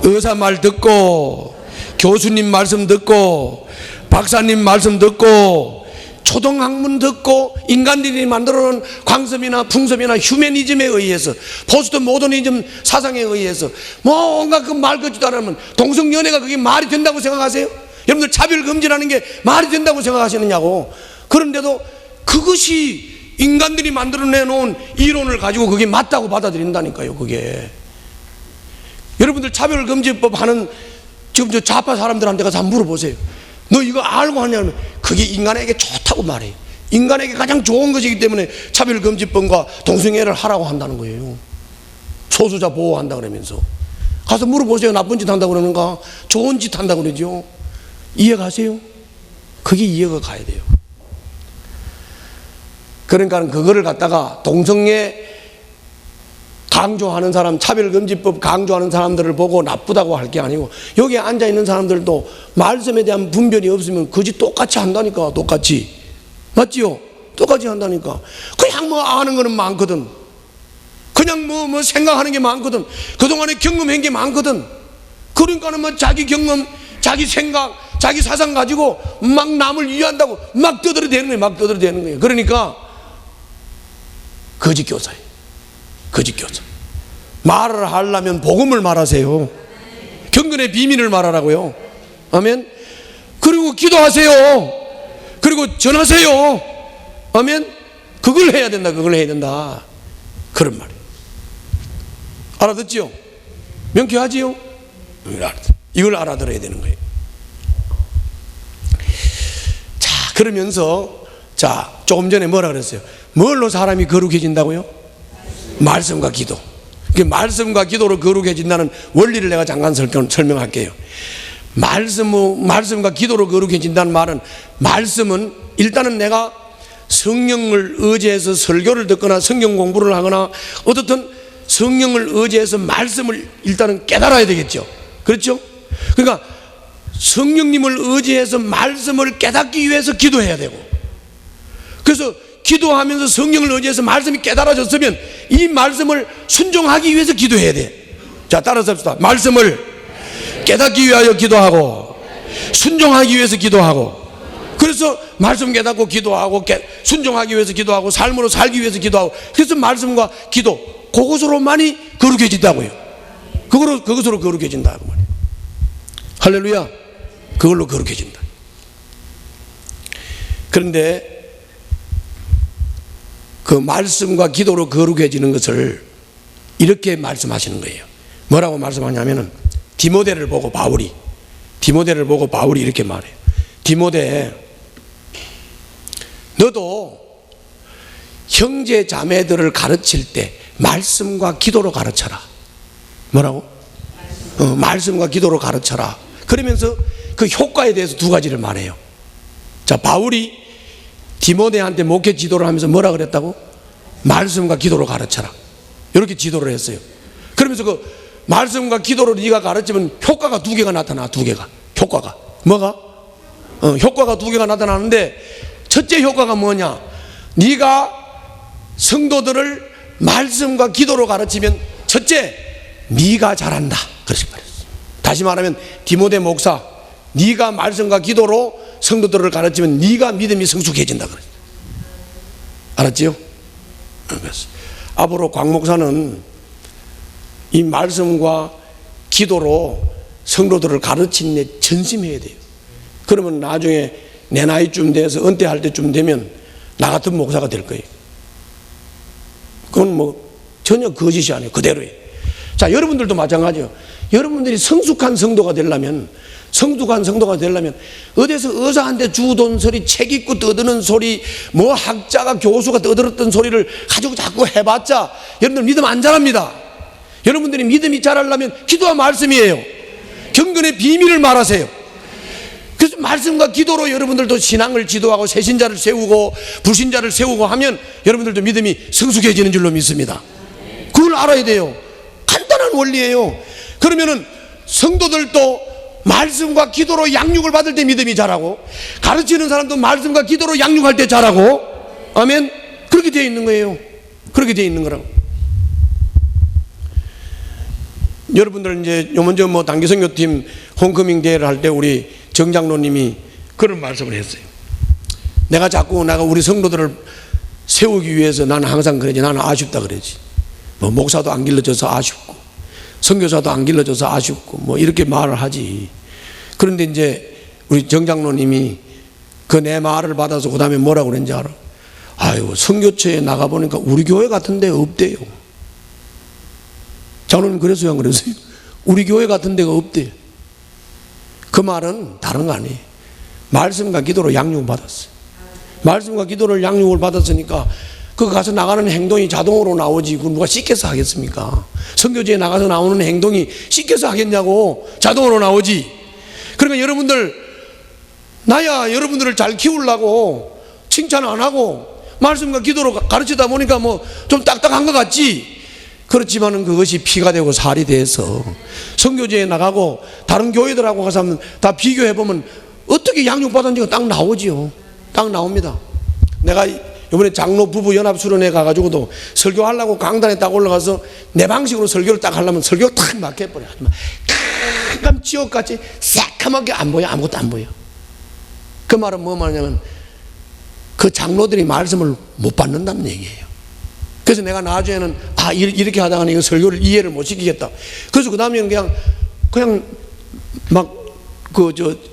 의사 말 듣고, 교수님 말씀 듣고, 박사님 말씀 듣고, 초등학문 듣고, 인간들이 만들어 놓은 광섬이나 풍섬이나 휴머니즘에 의해서, 포스트 모더니즘 사상에 의해서 뭔가 그 말 같지도 않으면 동성연애가 그게 말이 된다고 생각하세요? 여러분들 차별금지라는 게 말이 된다고 생각하시느냐고. 그런데도 그것이 인간들이 만들어내놓은 이론을 가지고 그게 맞다고 받아들인다니까요. 그게 여러분들 차별금지법 하는 지금 저 좌파 사람들한테 가서 한번 물어보세요. 너 이거 알고 하냐면 그게 인간에게 좋다고 말해요. 인간에게 가장 좋은 것이기 때문에 차별금지법과 동성애를 하라고 한다는 거예요. 소수자 보호한다 그러면서. 가서 물어보세요. 나쁜 짓 한다고 그러는가? 좋은 짓 한다고 그러죠. 이해가세요? 그게 이해가 가야 돼요. 그러니까 그거를 갖다가 동성애 강조하는 사람, 차별금지법 강조하는 사람들을 보고 나쁘다고 할 게 아니고, 여기에 앉아있는 사람들도 말씀에 대한 분별이 없으면 그지 똑같이 한다니까. 똑같이. 맞지요? 똑같이 한다니까. 그냥 뭐 아는 거는 많거든. 그냥 뭐 생각하는 게 많거든. 그동안에 경험한 게 많거든. 그러니까는 뭐 자기 경험, 자기 생각, 자기 사상 가지고 막 남을 이해한다고 막 떠들어대는 거예요. 막 떠들어대는 거예요. 그러니까 거짓 교사예요. 거짓 교사. 말을 하려면 복음을 말하세요. 경건의 비밀을 말하라고요. 아멘. 그리고 기도하세요. 그리고 전하세요. 아멘. 그걸 해야 된다. 그걸 해야 된다. 그런 말이에요. 알아듣지요? 명쾌하지요? 이걸 알아들어야 되는 거예요. 자, 그러면서 자, 조금 전에 뭐라 그랬어요? 뭘로 사람이 거룩해진다고요? 말씀과 기도. 그 말씀과 기도로 거룩해진다는 원리를 내가 잠깐 설명할게요. 말씀과 기도로 거룩해진다는 말은, 말씀은 일단은 내가 성령을 의지해서 설교를 듣거나 성경 공부를 하거나 어떻든 성령을 의지해서 말씀을 일단은 깨달아야 되겠죠. 그렇죠? 그러니까 성령님을 의지해서 말씀을 깨닫기 위해서 기도해야 되고, 그래서 기도하면서 성령을 의지해서 말씀이 깨달아졌으면 이 말씀을 순종하기 위해서 기도해야 돼. 자, 따라서 합시다. 말씀을 깨닫기 위하여 기도하고, 순종하기 위해서 기도하고, 그래서 말씀 깨닫고 기도하고, 순종하기 위해서 기도하고, 삶으로 살기 위해서 기도하고, 그래서 말씀과 기도, 그것으로만이 거룩해진다고요. 그것으로 거룩해진다고 말이에요. 할렐루야. 그걸로 거룩해진다. 그런데 그 말씀과 기도로 거룩해지는 것을 이렇게 말씀하시는 거예요. 뭐라고 말씀하냐면은, 디모데를 보고 바울이 이렇게 말해요. 디모데, 너도 형제 자매들을 가르칠 때 말씀과 기도로 가르쳐라. 뭐라고? 말씀과 기도로 가르쳐라. 그러면서 그 효과에 대해서 두 가지를 말해요. 자, 바울이 디모데한테 목회 지도를 하면서 뭐라 그랬다고? 말씀과 기도로 가르쳐라. 이렇게 지도를 했어요. 그러면서 그 말씀과 기도로 네가 가르치면 효과가 두 개가 나타나. 두 개가. 효과가 뭐가? 효과가 두 개가 나타나는데, 첫째 효과가 뭐냐? 네가 성도들을 말씀과 기도로 가르치면 첫째, 네가 잘한다. 그렇게 말했어요. 다시 말하면 디모데 목사, 네가 말씀과 기도로 성도들을 가르치면 네가 믿음이 성숙해진다 그랬어요. 알았지요? 그래서 앞으로 광 목사는 이 말씀과 기도로 성도들을 가르치는 데 전심해야 돼요. 그러면 나중에 내 나이쯤 돼서 은퇴할 때쯤 되면 나 같은 목사가 될 거예요. 그건 뭐 전혀 거짓이 아니에요. 그대로예요. 자, 여러분들도 마찬가지예요. 여러분들이 성숙한 성도가 되려면 어디서 의사한테 주던 소리, 책 읽고 떠드는 소리, 뭐 학자가 교수가 떠들었던 소리를 가지고 자꾸 해봤자 여러분들 믿음 안 자랍니다. 여러분들이 믿음이 자라려면 기도와 말씀이에요. 경건의 비밀을 말하세요. 그래서 말씀과 기도로 여러분들도 신앙을 지도하고 새신자를 세우고 불신자를 세우고 하면 여러분들도 믿음이 성숙해지는 줄로 믿습니다. 그걸 알아야 돼요. 간단한 원리예요. 그러면은 성도들도 말씀과 기도로 양육을 받을 때 믿음이 자라고, 가르치는 사람도 말씀과 기도로 양육할 때 자라고. 아멘. 그렇게 되어 있는 거예요. 그렇게 되어 있는 거라고. 여러분들 이제 요 먼저 뭐 단기선교팀 홈커밍 대회를 할 때 우리 정장로님이 그런 말씀을 했어요. 내가 우리 성도들을 세우기 위해서 나는 항상 그러지. 나는 아쉽다 그러지. 뭐 목사도 안 길러져서 아쉽고 선교사도 안 길러져서 아쉽고 뭐 이렇게 말을 하지. 그런데 이제 우리 정장로님이 그 내 말을 받아서 그 다음에 뭐라고 그랬는지 알아? 아유, 선교처에 나가보니까 우리 교회 같은 데 없대요. 장로님 그랬어요, 안 그랬어요? 우리 교회 같은 데가 없대요. 그 말은 다른 거 아니에요. 말씀과 기도로 양육을 받았어요. 말씀과 기도를 양육을 받았으니까 그 가서 나가는 행동이 자동으로 나오지. 그걸 누가 시켜서 하겠습니까? 선교지에 나가서 나오는 행동이 시켜서 하겠냐고. 자동으로 나오지. 그러니까 여러분들, 나야 여러분들을 잘 키우려고 칭찬 안 하고 말씀과 기도로 가르치다 보니까 뭐 좀 딱딱한 것 같지. 그렇지만은 그것이 피가 되고 살이 돼서 선교지에 나가고 다른 교회들하고 가서 한번 다 비교해보면 어떻게 양육받았는지가 딱 나오지요. 딱 나옵니다. 내가 이번에 장로 부부 연합수련회 가가지고도 설교하려고 강단에 딱 올라가서 내 방식으로 설교를 딱 하려면 설교가 탁 막혀버려. 깜깜 지옥같이 새까맣게 안 보여. 아무것도 안 보여. 그 말은 뭐 말이냐면 그 장로들이 말씀을 못 받는다는 얘기예요. 그래서 내가 나중에는 이렇게 하다가는 이거 설교를 이해를 못 시키겠다. 그래서 그 다음에는 그냥 막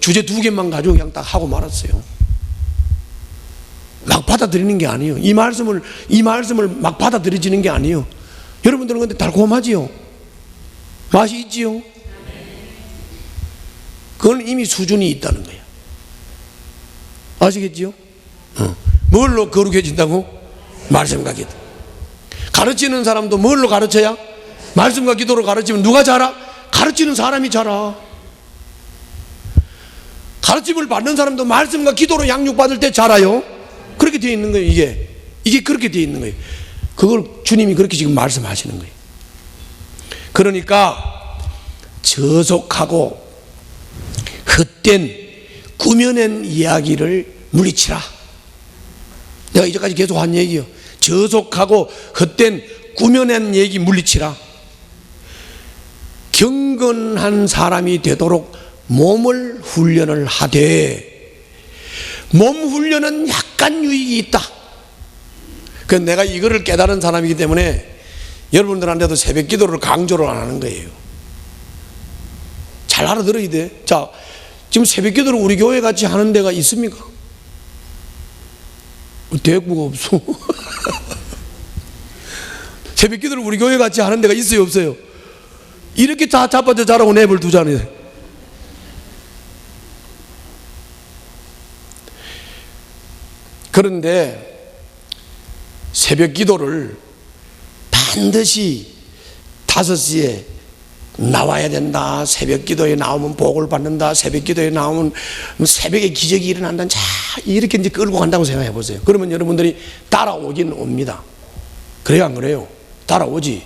주제 2개만 가지고 그냥 딱 하고 말았어요. 막 받아들이는 게 아니에요. 이 말씀을 막 받아들여지는 게 아니에요. 여러분들은 근데 달콤하지요? 맛이 있지요? 그건 이미 수준이 있다는 거예요. 아시겠지요? 뭘로 거룩해진다고? 말씀과 기도. 가르치는 사람도 뭘로 가르쳐야? 말씀과 기도로 가르치면 누가 자라? 가르치는 사람이 자라. 가르침을 받는 사람도 말씀과 기도로 양육받을 때 자라요. 그렇게 되어 있는 거예요. 이게 그렇게 되어 있는 거예요. 그걸 주님이 그렇게 지금 말씀하시는 거예요. 그러니까 저속하고 헛된 꾸며낸 이야기를 물리치라. 내가 이제까지 계속 한 얘기요. 저속하고 헛된 꾸며낸 얘기 물리치라. 경건한 사람이 되도록 몸을 훈련을 하되, 몸 훈련은 약간 유익이 있다. 그래서 내가 이거를 깨달은 사람이기 때문에 여러분들한테도 새벽 기도를 강조를 안 하는 거예요. 잘 알아들어야 돼. 자, 지금 새벽 기도를 우리 교회 같이 하는 데가 있습니까? 대구가 없어. 새벽 기도를 우리 교회 같이 하는 데가 있어요, 없어요? 이렇게 다 자빠져 자라고 내버려 두잖아요. 그런데 새벽 기도를 반드시 5시에 나와야 된다. 새벽 기도에 나오면 복을 받는다. 새벽 기도에 나오면 새벽에 기적이 일어난다. 자, 이렇게 이제 끌고 간다고 생각해 보세요. 그러면 여러분들이 따라오긴 옵니다. 그래요, 안 그래요? 따라오지.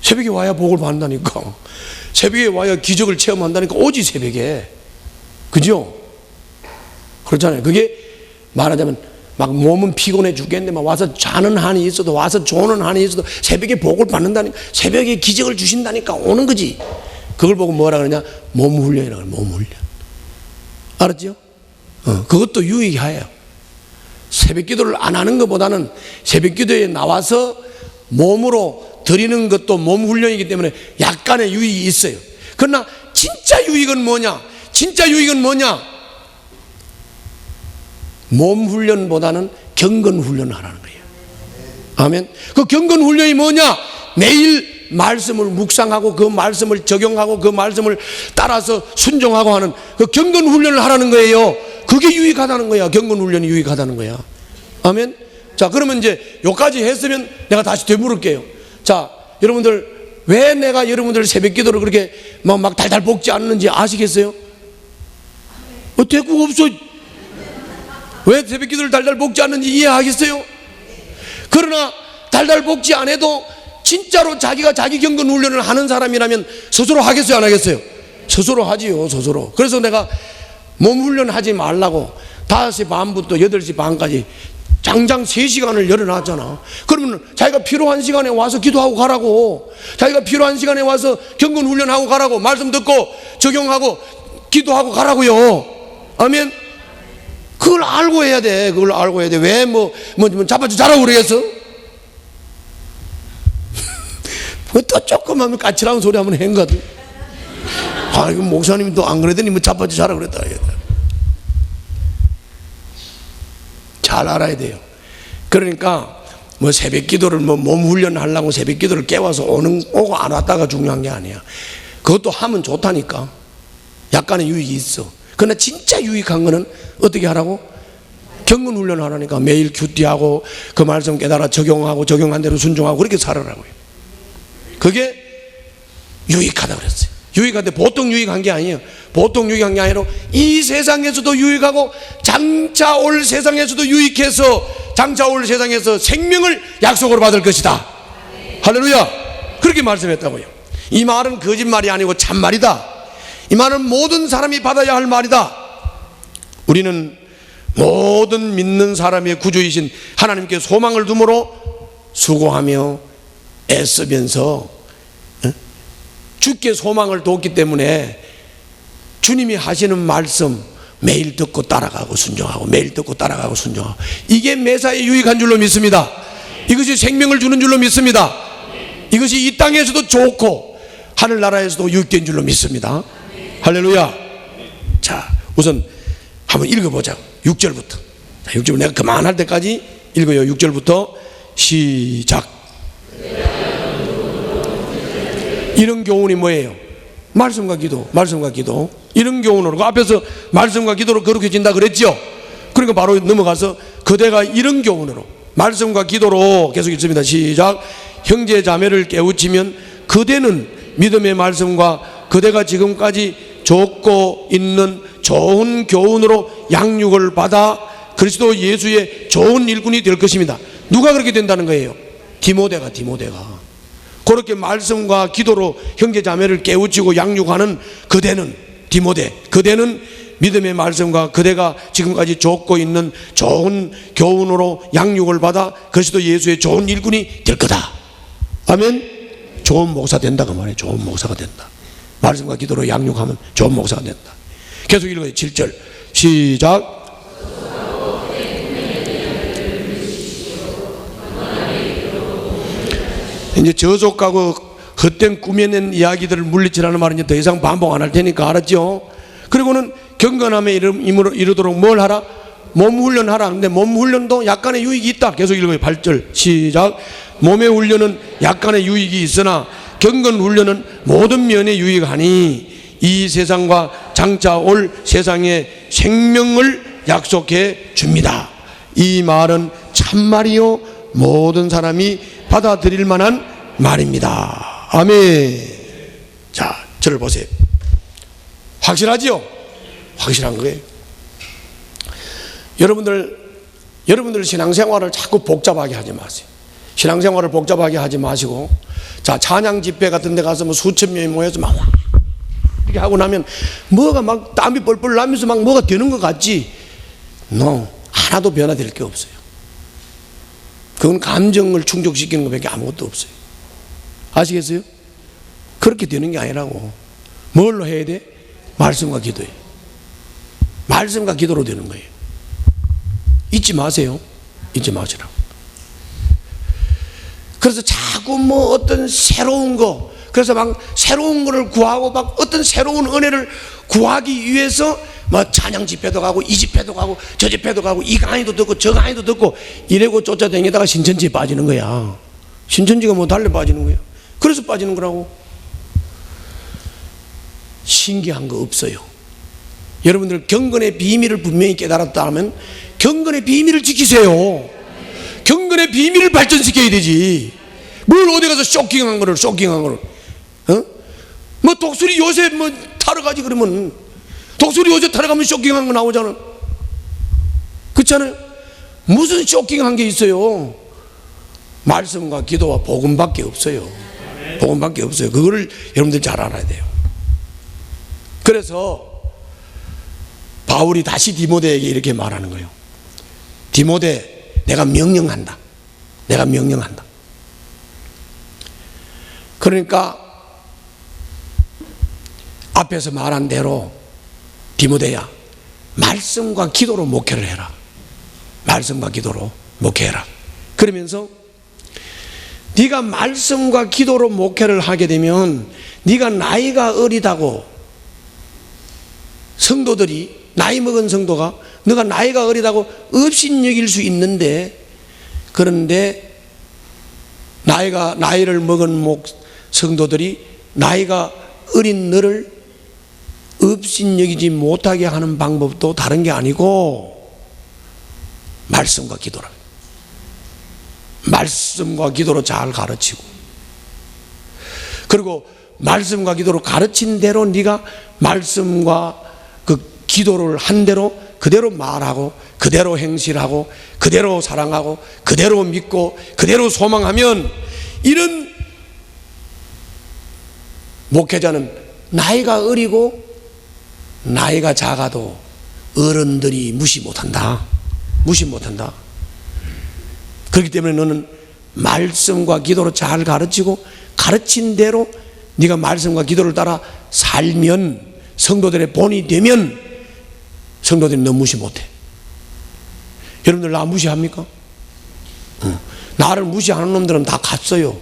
새벽에 와야 복을 받는다니까. 새벽에 와야 기적을 체험한다니까 오지, 새벽에. 그죠? 그렇잖아요. 그게 말하자면 막 몸은 피곤해 죽겠는데 막 와서 자는 한이 있어도, 와서 조는 한이 있어도 새벽에 복을 받는다니까, 새벽에 기적을 주신다니까 오는 거지. 그걸 보고 뭐라 그러냐? 몸 훈련이라고 그래. 몸 훈련. 알았죠? 그것도 유익해요. 새벽 기도를 안 하는 것보다는 새벽 기도에 나와서 몸으로 드리는 것도 몸 훈련이기 때문에 약간의 유익이 있어요. 그러나 진짜 유익은 뭐냐? 진짜 유익은 뭐냐? 몸 훈련보다는 경건 훈련을 하라는 거예요. 아멘. 그 경건 훈련이 뭐냐? 매일 말씀을 묵상하고 그 말씀을 적용하고 그 말씀을 따라서 순종하고 하는 그 경건 훈련을 하라는 거예요. 그게 유익하다는 거야. 경건 훈련이 유익하다는 거야. 아멘. 자, 그러면 이제 여기까지 했으면 내가 다시 되물을게요. 자, 여러분들 왜 내가 여러분들 새벽 기도를 그렇게 막 달달 볶지 않는지 아시겠어요? 대꾸가 없어. 왜 새벽 기도를 달달 볶지 않는지 이해하겠어요? 그러나 달달 볶지 않아도 진짜로 자기가 자기 경건 훈련을 하는 사람이라면 스스로 하겠어요, 안 하겠어요? 스스로 하지요, 스스로. 그래서 내가 몸 훈련하지 말라고 5시 반부터 8시 반까지 장장 3시간을 열어놨잖아. 그러면 자기가 필요한 시간에 와서 기도하고 가라고. 자기가 필요한 시간에 와서 경건 훈련하고 가라고. 말씀 듣고 적용하고 기도하고 가라고요. 아멘. 그걸 알고 해야 돼. 그걸 알고 해야 돼. 왜 잡아주 자라고 그러겠어? 또 조금 하면 까칠한 소리 하면 행거든. 아, 이거 목사님이 또 안 그러더니 잡아주 자라고 그랬다. 잘 알아야 돼요. 그러니까 새벽 기도를 몸 훈련하려고 새벽 기도를 깨워서 오고 안 왔다가 중요한 게 아니야. 그것도 하면 좋다니까. 약간의 유익이 있어. 그러나 진짜 유익한 거는 어떻게 하라고? 경건 훈련하라니까. 매일 큐티하고 그 말씀 깨달아 적용하고 적용한 대로 순종하고 그렇게 살아라고요. 그게 유익하다고 그랬어요. 유익한데 보통 유익한 게 아니에요. 보통 유익한 게 아니라 이 세상에서도 유익하고 장차 올 세상에서도 유익해서 장차 올 세상에서 생명을 약속으로 받을 것이다. 할렐루야. 그렇게 말씀했다고요. 이 말은 거짓말이 아니고 참말이다. 이 말은 모든 사람이 받아야 할 말이다. 우리는 모든 믿는 사람의 구주이신 하나님께 소망을 두므로 수고하며 애쓰면서 주께 소망을 뒀기 때문에 주님이 하시는 말씀 매일 듣고 따라가고 순종하고 매일 듣고 따라가고 순종하고 이게 매사에 유익한 줄로 믿습니다. 이것이 생명을 주는 줄로 믿습니다. 이것이 이 땅에서도 좋고 하늘나라에서도 유익된 줄로 믿습니다. 할렐루야. 자, 우선 한번 읽어보자. 6절부터. 6절 내가 그만할 때까지 읽어요. 6절부터 시작. 이런 교훈이 뭐예요? 말씀과 기도, 말씀과 기도. 이런 교훈으로 그 앞에서 말씀과 기도로 거룩해진다 그랬죠. 그러니까 바로 넘어가서 그대가 이런 교훈으로 말씀과 기도로 계속 읽습니다. 시작. 형제 자매를 깨우치면 그대는 믿음의 말씀과 그대가 지금까지 좇고 있는 좋은 교훈으로 양육을 받아 그리스도 예수의 좋은 일꾼이 될 것입니다. 누가 그렇게 된다는 거예요? 디모데가 그렇게 말씀과 기도로 형제 자매를 깨우치고 양육하는 그대는 디모데, 그대는 믿음의 말씀과 그대가 지금까지 좇고 있는 좋은 교훈으로 양육을 받아 그리스도 예수의 좋은 일꾼이 될 거다. 아멘. 좋은 목사 된다 그 말이에요. 좋은 목사가 된다. 말씀과 기도로 양육하면 좋은 목사가 된다. 계속 읽어요. 7절 시작. 이제 저속하고 헛된 꾸며낸 이야기들을 물리치라는 말은 이제 더 이상 반복 안 할 테니까 알았죠? 그리고는 경건함에 이르도록 뭘 하라? 몸 훈련하라. 근데 몸 훈련도 약간의 유익이 있다. 계속 읽어요. 8절 시작. 몸의 훈련은 약간의 유익이 있으나 경건 훈련은 모든 면에 유익하니 이 세상과 장차 올 세상에 생명을 약속해 줍니다. 이 말은 참말이요 모든 사람이 받아들일 만한 말입니다. 아멘. 자, 저를 보세요. 확실하지요? 확실한 거예요. 여러분들 신앙생활을 자꾸 복잡하게 하지 마세요. 신앙생활을 복잡하게 하지 마시고, 자, 찬양 집회 같은 데 가서 수천 명이 모여서 막 이렇게 하고 나면 뭐가 막 땀이 뻘뻘 나면서 막 뭐가 되는 것 같지? 하나도 변화될 게 없어요. 그건 감정을 충족시키는 것밖에 아무것도 없어요. 아시겠어요? 그렇게 되는 게 아니라고. 뭘로 해야 돼? 말씀과 기도예요. 말씀과 기도로 되는 거예요. 잊지 마세요. 잊지 마시라고. 그래서 자꾸 어떤 새로운 거, 그래서 막 새로운 것을 구하고 막 어떤 새로운 은혜를 구하기 위해서 뭐 찬양 집회도 가고 이 집회도 가고 저 집회도 가고 이 강의도 듣고 저 강의도 듣고 이래고 쫓아다니다가 신천지에 빠지는 거야. 신천지가 뭐 달래 빠지는 거야. 그래서 빠지는 거라고. 신기한 거 없어요. 여러분들 경건의 비밀을 분명히 깨달았다 하면 경건의 비밀을 지키세요. 경건의 비밀을 발전시켜야 되지. 뭘 어디 가서 쇼킹한 거를 뭐 독수리 요새 뭐 타러 가지 그러면 독수리 요새 타러 가면 쇼킹한 거 나오잖아. 그렇잖아요. 무슨 쇼킹한 게 있어요? 말씀과 기도와 복음밖에 없어요. 복음밖에 없어요. 그거를 여러분들 잘 알아야 돼요. 그래서 바울이 다시 디모데에게 이렇게 말하는 거예요. 디모데, 내가 명령한다. 내가 명령한다. 그러니까 앞에서 말한 대로 디모데야, 말씀과 기도로 목회를 해라. 말씀과 기도로 목회해라. 그러면서 네가 말씀과 기도로 목회를 하게 되면 네가 나이가 어리다고 성도들이, 나이 먹은 성도가 너가 나이가 어리다고 업신여길 수 있는데, 그런데 나이를 먹은 성도들이 나이가 어린 너를 업신여기지 못하게 하는 방법도 다른 게 아니고 말씀과 기도라. 말씀과 기도로 잘 가르치고, 그리고 말씀과 기도로 가르친 대로 네가 말씀과 그 기도를 한 대로 그대로 말하고 그대로 행실하고 그대로 사랑하고 그대로 믿고 그대로 소망하면, 이런 목회자는 나이가 어리고 나이가 작아도 어른들이 무시 못한다. 무시 못한다. 그렇기 때문에 너는 말씀과 기도로 잘 가르치고 가르친 대로 네가 말씀과 기도를 따라 살면, 성도들의 본이 되면 성도들이 너 무시 못해. 여러분들 나 무시합니까? 나를 무시하는 놈들은 다 갔어요.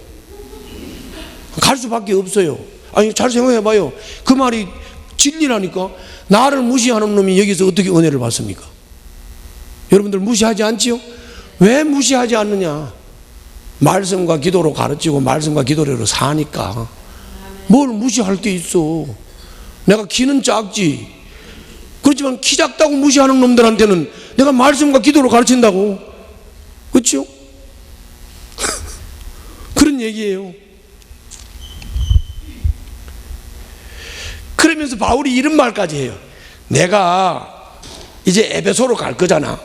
갈 수밖에 없어요. 아니, 잘 생각해봐요. 그 말이 진리라니까. 나를 무시하는 놈이 여기서 어떻게 은혜를 받습니까? 여러분들 무시하지 않지요? 왜 무시하지 않느냐? 말씀과 기도로 가르치고 말씀과 기도로 사니까. 뭘 무시할 게 있어? 내가 키는 작지. 그렇지만 키 작다고 무시하는 놈들한테는 내가 말씀과 기도로 가르친다고. 그렇죠? 그런 얘기예요. 그러면서 바울이 이런 말까지 해요. 내가 이제 에베소로 갈 거잖아.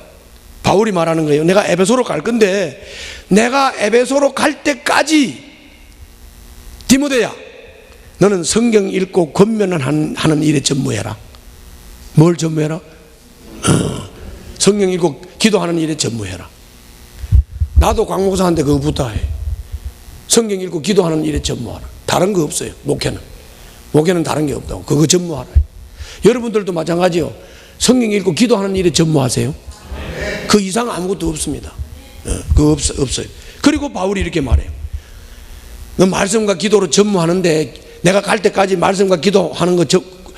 바울이 말하는 거예요. 내가 에베소로 갈 건데, 내가 에베소로 갈 때까지 디모데야, 너는 성경 읽고 권면하는 일에 전무해라. 뭘 전무해라? 성경 읽고 기도하는 일에 전무해라. 나도 강목사한테 그거 부탁해. 성경 읽고 기도하는 일에 전무하라. 다른 거 없어요. 목회는 다른 게 없다고. 그거 전무하라. 여러분들도 마찬가지요. 성경 읽고 기도하는 일에 전무하세요. 그 이상 아무것도 없습니다. 그거 없어요. 그리고 바울이 이렇게 말해요. 너 말씀과 기도로 전무하는데, 내가 갈 때까지 말씀과 기도하는 거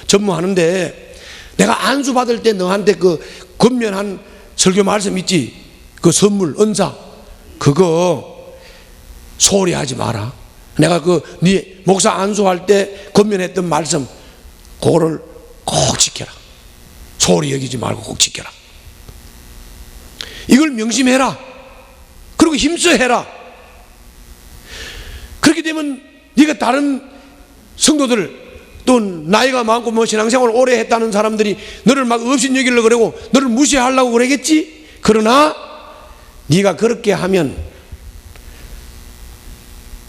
전무하는데, 내가 안수 받을 때 너한테 그 권면한 설교 말씀 있지? 그 선물, 은사, 그거 소홀히 하지 마라. 내가 네 목사 안수할 때 권면했던 말씀, 그거를 꼭 지켜라. 소홀히 여기지 말고 꼭 지켜라. 이걸 명심해라. 그리고 힘써 해라. 그렇게 되면 네가 다른 성도들, 또 나이가 많고 뭐 신앙생활을 오래 했다는 사람들이 너를 막 업신여기려고 그러고 너를 무시하려고 그러겠지. 그러나 네가 그렇게 하면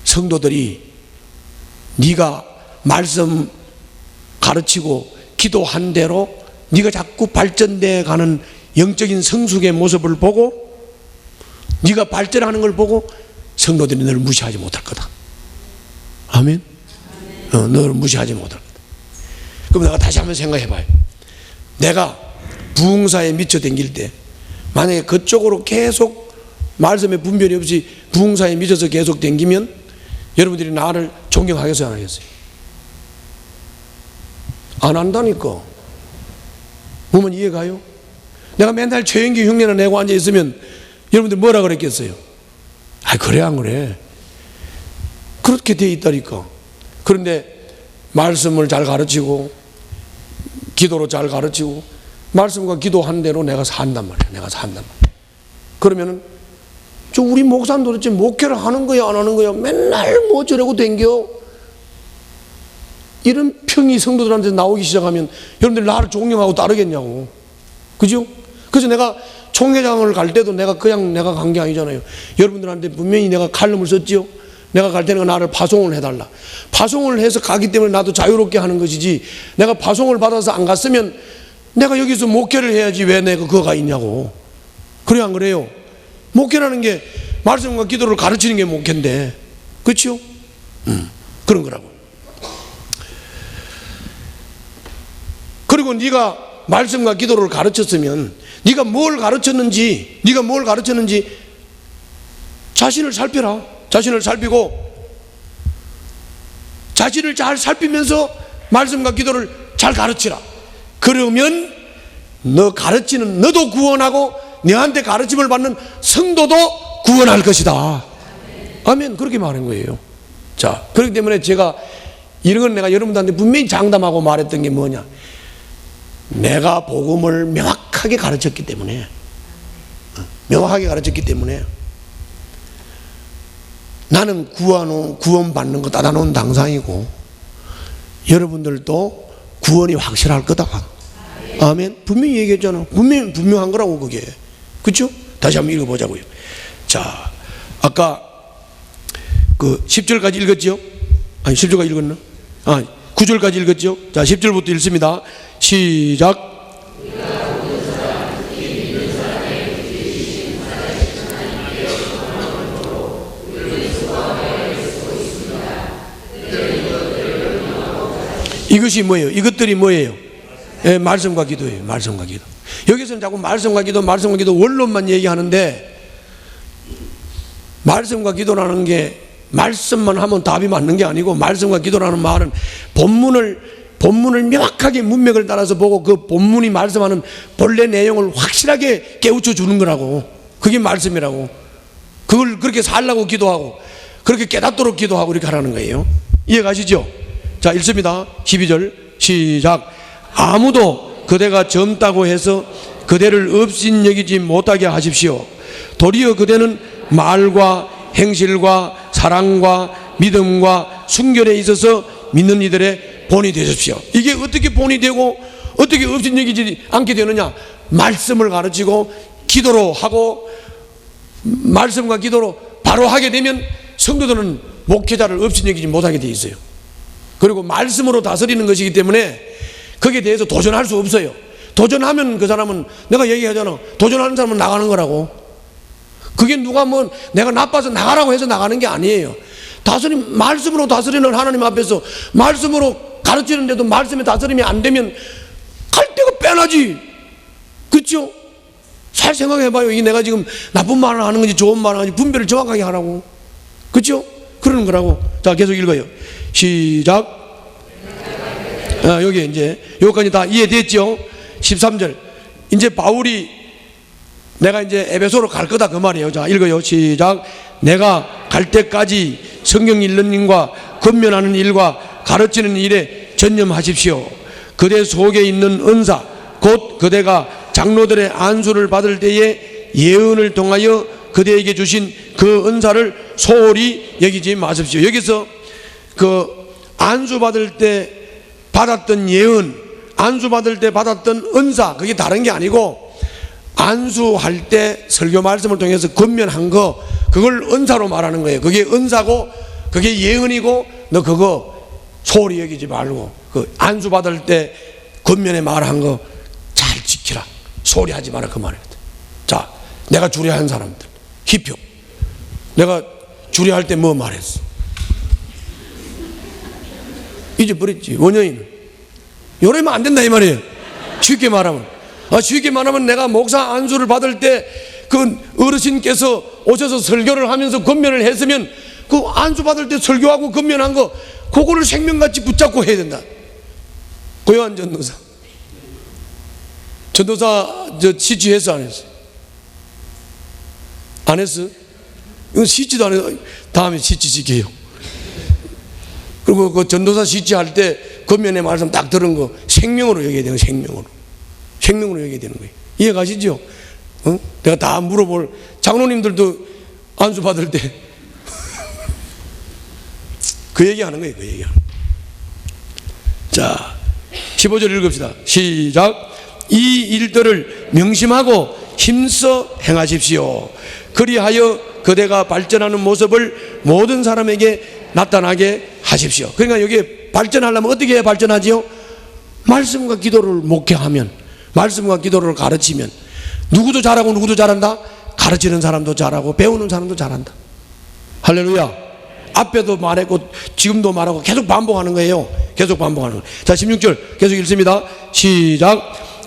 성도들이 네가 말씀 가르치고 기도한 대로 네가 자꾸 발전돼 가는 영적인 성숙의 모습을 보고, 네가 발전하는 걸 보고 성도들이 너를 무시하지 못할 거다. 아멘. 너를 무시하지 못할 거다. 그럼 내가 다시 한번 생각해 봐요. 내가 부흥사에 미쳐 댕길 때, 만약에 그쪽으로 계속 말씀에 분별이 없이 부흥사에 미쳐서 계속 댕기면 여러분들이 나를 존경하겠어요, 안 하겠어요? 안 한다니까. 보면 이해가요? 내가 맨날 최영기 흉내나 내고 앉아있으면 여러분들 뭐라 그랬겠어요? 아, 그래 안 그래? 그렇게 돼 있다니까. 그런데 말씀을 잘 가르치고 기도로 잘 가르치고 말씀과 기도한 대로 내가 산단 말이야. 내가 산단 말이야. 그러면은 저 우리 목사는 도대체 목회를 하는 거야 안 하는 거야? 맨날 뭐 저러고 댕겨? 이런 평이 성도들한테 나오기 시작하면 여러분들 나를 존경하고 따르겠냐고. 그죠? 그래서 내가 총회장을 갈 때도 내가 그냥 내가 간 게 아니잖아요. 여러분들한테 분명히 내가 칼럼을 썼지요. 내가 갈 때는 나를 파송을 해달라. 파송을 해서 가기 때문에 나도 자유롭게 하는 것이지, 내가 파송을 받아서 안 갔으면 내가 여기서 목회를 해야지 왜 내가 그거가 있냐고. 그래 안 그래요? 목회라는 게 말씀과 기도를 가르치는 게 목회인데, 그렇죠? 그런 거라고. 그리고 네가 말씀과 기도를 가르쳤으면 네가 뭘 가르쳤는지 자신을 살펴라. 자신을 살피고 자신을 잘 살피면서 말씀과 기도를 잘 가르치라. 그러면 너 가르치는 너도 구원하고 너한테 가르침을 받는 성도도 구원할 것이다. 아멘. 그렇게 말한 거예요. 자, 그렇기 때문에 제가 이런 건 내가 여러분들한테 분명히 장담하고 말했던 게 뭐냐, 내가 복음을 명확하게 가르쳤기 때문에 나는 구원받는 거 따다놓은 당상이고 여러분들도 구원이 확실할 거다. 아멘. 분명히 얘기했잖아. 분명한 거라고 그게. 그렇죠? 다시 한번 읽어보자고요. 자, 아까 그 10절까지 읽었죠? 아니 10절까지 읽었나? 9절까지 읽었죠? 자, 10절부터 읽습니다. 시작. 이것이 뭐예요? 이것들이 뭐예요? 예, 말씀과 기도예요. 말씀과 기도. 여기서는 자꾸 말씀과 기도 원론만 얘기하는데, 말씀과 기도라는 게 말씀만 하면 답이 맞는 게 아니고, 말씀과 기도라는 말은 본문을 명확하게 문맥을 따라서 보고 그 본문이 말씀하는 본래 내용을 확실하게 깨우쳐 주는 거라고. 그게 말씀이라고. 그걸 그렇게 살라고 기도하고 그렇게 깨닫도록 기도하고 이렇게 하라는 거예요. 이해가시죠? 자, 읽습니다. 12절 시작. 아무도 그대가 젊다고 해서 그대를 업신여기지 못하게 하십시오. 도리어 그대는 말과 행실과 사랑과 믿음과 순결에 있어서 믿는 이들의 본이 되십시오. 이게 어떻게 본이 되고 어떻게 업신여기지 않게 되느냐? 말씀을 가르치고 기도로 하고, 말씀과 기도로 바로 하게 되면 성도들은 목회자를 업신여기지 못하게 돼 있어요. 그리고 말씀으로 다스리는 것이기 때문에 거기에 대해서 도전할 수 없어요. 도전하면 그 사람은, 내가 얘기하잖아, 도전하는 사람은 나가는 거라고. 그게 누가 뭐 내가 나빠서 나가라고 해서 나가는 게 아니에요. 말씀으로 다스리는 하나님 앞에서 말씀으로 가르치는데도 말씀의 다스림이 안 되면 갈 데가 빼나지. 그렇죠? 잘 생각해봐요. 이게 내가 지금 나쁜 말을 하는 건지 좋은 말을 하는지 분별을 정확하게 하라고. 그렇죠? 그러는 거라고. 자, 계속 읽어요. 시작. 여기 이제 여기까지 다 이해됐죠? 13절. 이제 바울이 내가 이제 에베소로 갈 거다 그 말이에요. 자, 읽어요. 시작. 내가 갈 때까지 성경 읽는 일과 권면하는 일과 가르치는 일에 전념하십시오. 그대 속에 있는 은사, 곧 그대가 장로들의 안수를 받을 때에 예언을 통하여 그대에게 주신 그 은사를 소홀히 여기지 마십시오. 여기서 그 안수 받을 때 받았던 예언, 안수 받을 때 받았던 은사, 그게 다른 게 아니고, 안수할 때 설교 말씀을 통해서 권면한 거, 그걸 은사로 말하는 거예요. 그게 은사고 그게 예언이고, 너 그거 소홀히 여기지 말고 그 안수 받을 때 권면에 말한 거 잘 지키라. 소홀히 하지 마라 그 말이에요. 자, 내가 주례한 사람들 희표, 내가 주례할 때 뭐 말했어? 잊어버렸지. 원영이는 이러면 안 된다 이 말이에요. 쉽게 말하면 내가 목사 안수를 받을 때 그 어르신께서 오셔서 설교를 하면서 권면을 했으면 그 안수 받을 때 설교하고 건면한 거 그거를 생명같이 붙잡고 해야 된다. 고요한 전도사 시치했어 안 했어? 안 했어? 이건 시치도 안 해서 다음에 시치 시켜요. 그리고 그 전도사 시치할 때 건면의 말씀 딱 들은 거 생명으로 여겨야 되는 거예요. 생명으로 여겨야 되는 거예요. 이해 가시죠? 내가 다 물어볼 장로님들도 안수 받을 때 그 얘기 하는 거예요. 그 얘기 하는 거예요. 자, 15절 읽읍시다. 시작. 이 일들을 명심하고 힘써 행하십시오. 그리하여 그대가 발전하는 모습을 모든 사람에게 나타나게 하십시오. 그러니까 여기 발전하려면 어떻게 해야 발전하지요? 말씀과 기도를 목회하면, 말씀과 기도를 가르치면 누구도 잘하고 누구도 잘한다? 가르치는 사람도 잘하고 배우는 사람도 잘한다. 할렐루야. 앞에도 말했고 지금도 말하고 계속 반복하는 거예요. 계속 반복하는 거예요. 자, 16절 계속 읽습니다. 시작.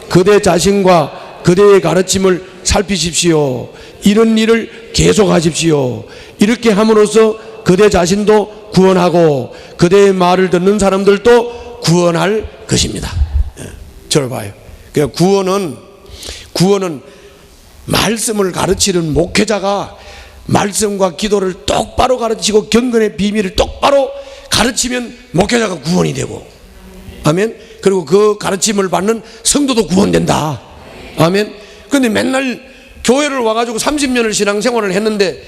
그대 자신과 그대의 가르침을 살피십시오. 이런 일을 계속하십시오. 이렇게 함으로써 그대 자신도 구원하고 그대의 말을 듣는 사람들도 구원할 것입니다. 저를 봐요. 그러니까 구원은 말씀을 가르치는 목회자가 말씀과 기도를 똑바로 가르치고 경건의 비밀을 똑바로 가르치면 목회자가 구원이 되고, 아멘. 그리고 그 가르침을 받는 성도도 구원된다. 아멘. 그런데 맨날 교회를 와가지고 30년을 신앙생활을 했는데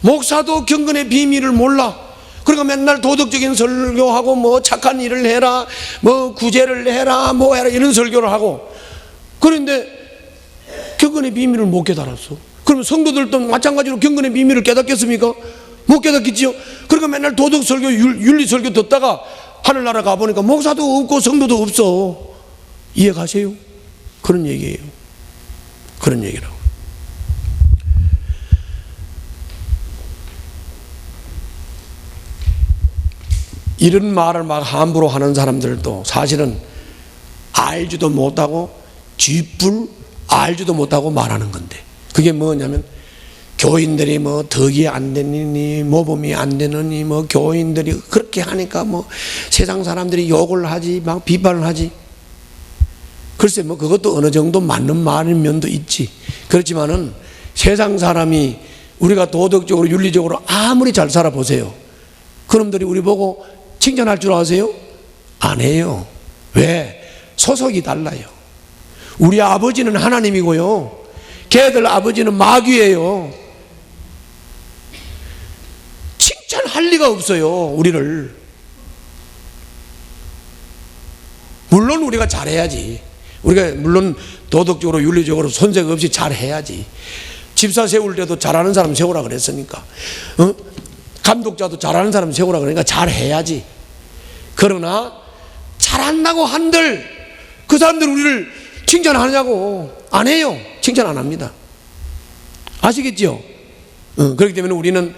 목사도 경건의 비밀을 몰라. 그러니까 맨날 도덕적인 설교하고 뭐 착한 일을 해라, 뭐 구제를 해라, 뭐 해라 이런 설교를 하고, 그런데 경건의 비밀을 못 깨달았어. 그럼 성도들도 마찬가지로 경건의 비밀을 깨닫겠습니까? 못 깨닫겠지요. 그러니까 맨날 도덕 설교, 윤리 설교 듣다가 하늘나라 가보니까 목사도 없고 성도도 없어. 이해 가세요? 그런 얘기예요. 그런 얘기라고. 이런 말을 막 함부로 하는 사람들도 사실은 알지도 못하고 쥐뿔 알지도 못하고 말하는 건데, 그게 뭐냐면 교인들이 뭐 덕이 안 되느니 모범이 안 되느니 뭐 교인들이 그렇게 하니까 뭐 세상 사람들이 욕을 하지 막 비판을 하지. 글쎄 뭐 그것도 어느 정도 맞는 말인 면도 있지. 그렇지만은 세상 사람이 우리가 도덕적으로 윤리적으로 아무리 잘 살아보세요. 그놈들이 우리 보고 칭찬할 줄 아세요? 안 해요. 왜? 소속이 달라요. 우리 아버지는 하나님이고요, 걔들 아버지는 마귀예요. 칭찬할 리가 없어요, 우리를. 물론 우리가 잘해야지. 우리가 물론 도덕적으로 윤리적으로 손색 없이 잘해야지. 집사 세울 때도 잘하는 사람 세우라 그랬으니까, 감독자도 잘하는 사람 세우라 그러니까 잘해야지. 그러나 잘한다고 한들 그 사람들 우리를 칭찬하냐고? 안 해요. 칭찬 안 합니다. 아시겠죠? 그렇기 때문에 우리는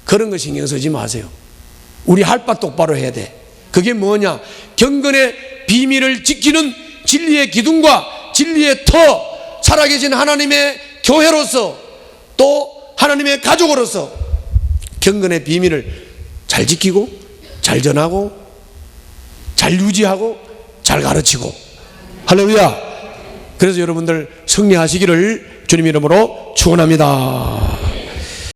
그런 거 신경 쓰지 마세요. 우리 할 바 똑바로 해야 돼. 그게 뭐냐? 경건의 비밀을 지키는 진리의 기둥과 진리의 터, 살아계신 하나님의 교회로서 또 하나님의 가족으로서 경건의 비밀을 잘 지키고 잘 전하고 잘 유지하고 잘 가르치고. 할렐루야. 그래서 여러분들 승리하시기를 주님 이름으로 축원합니다.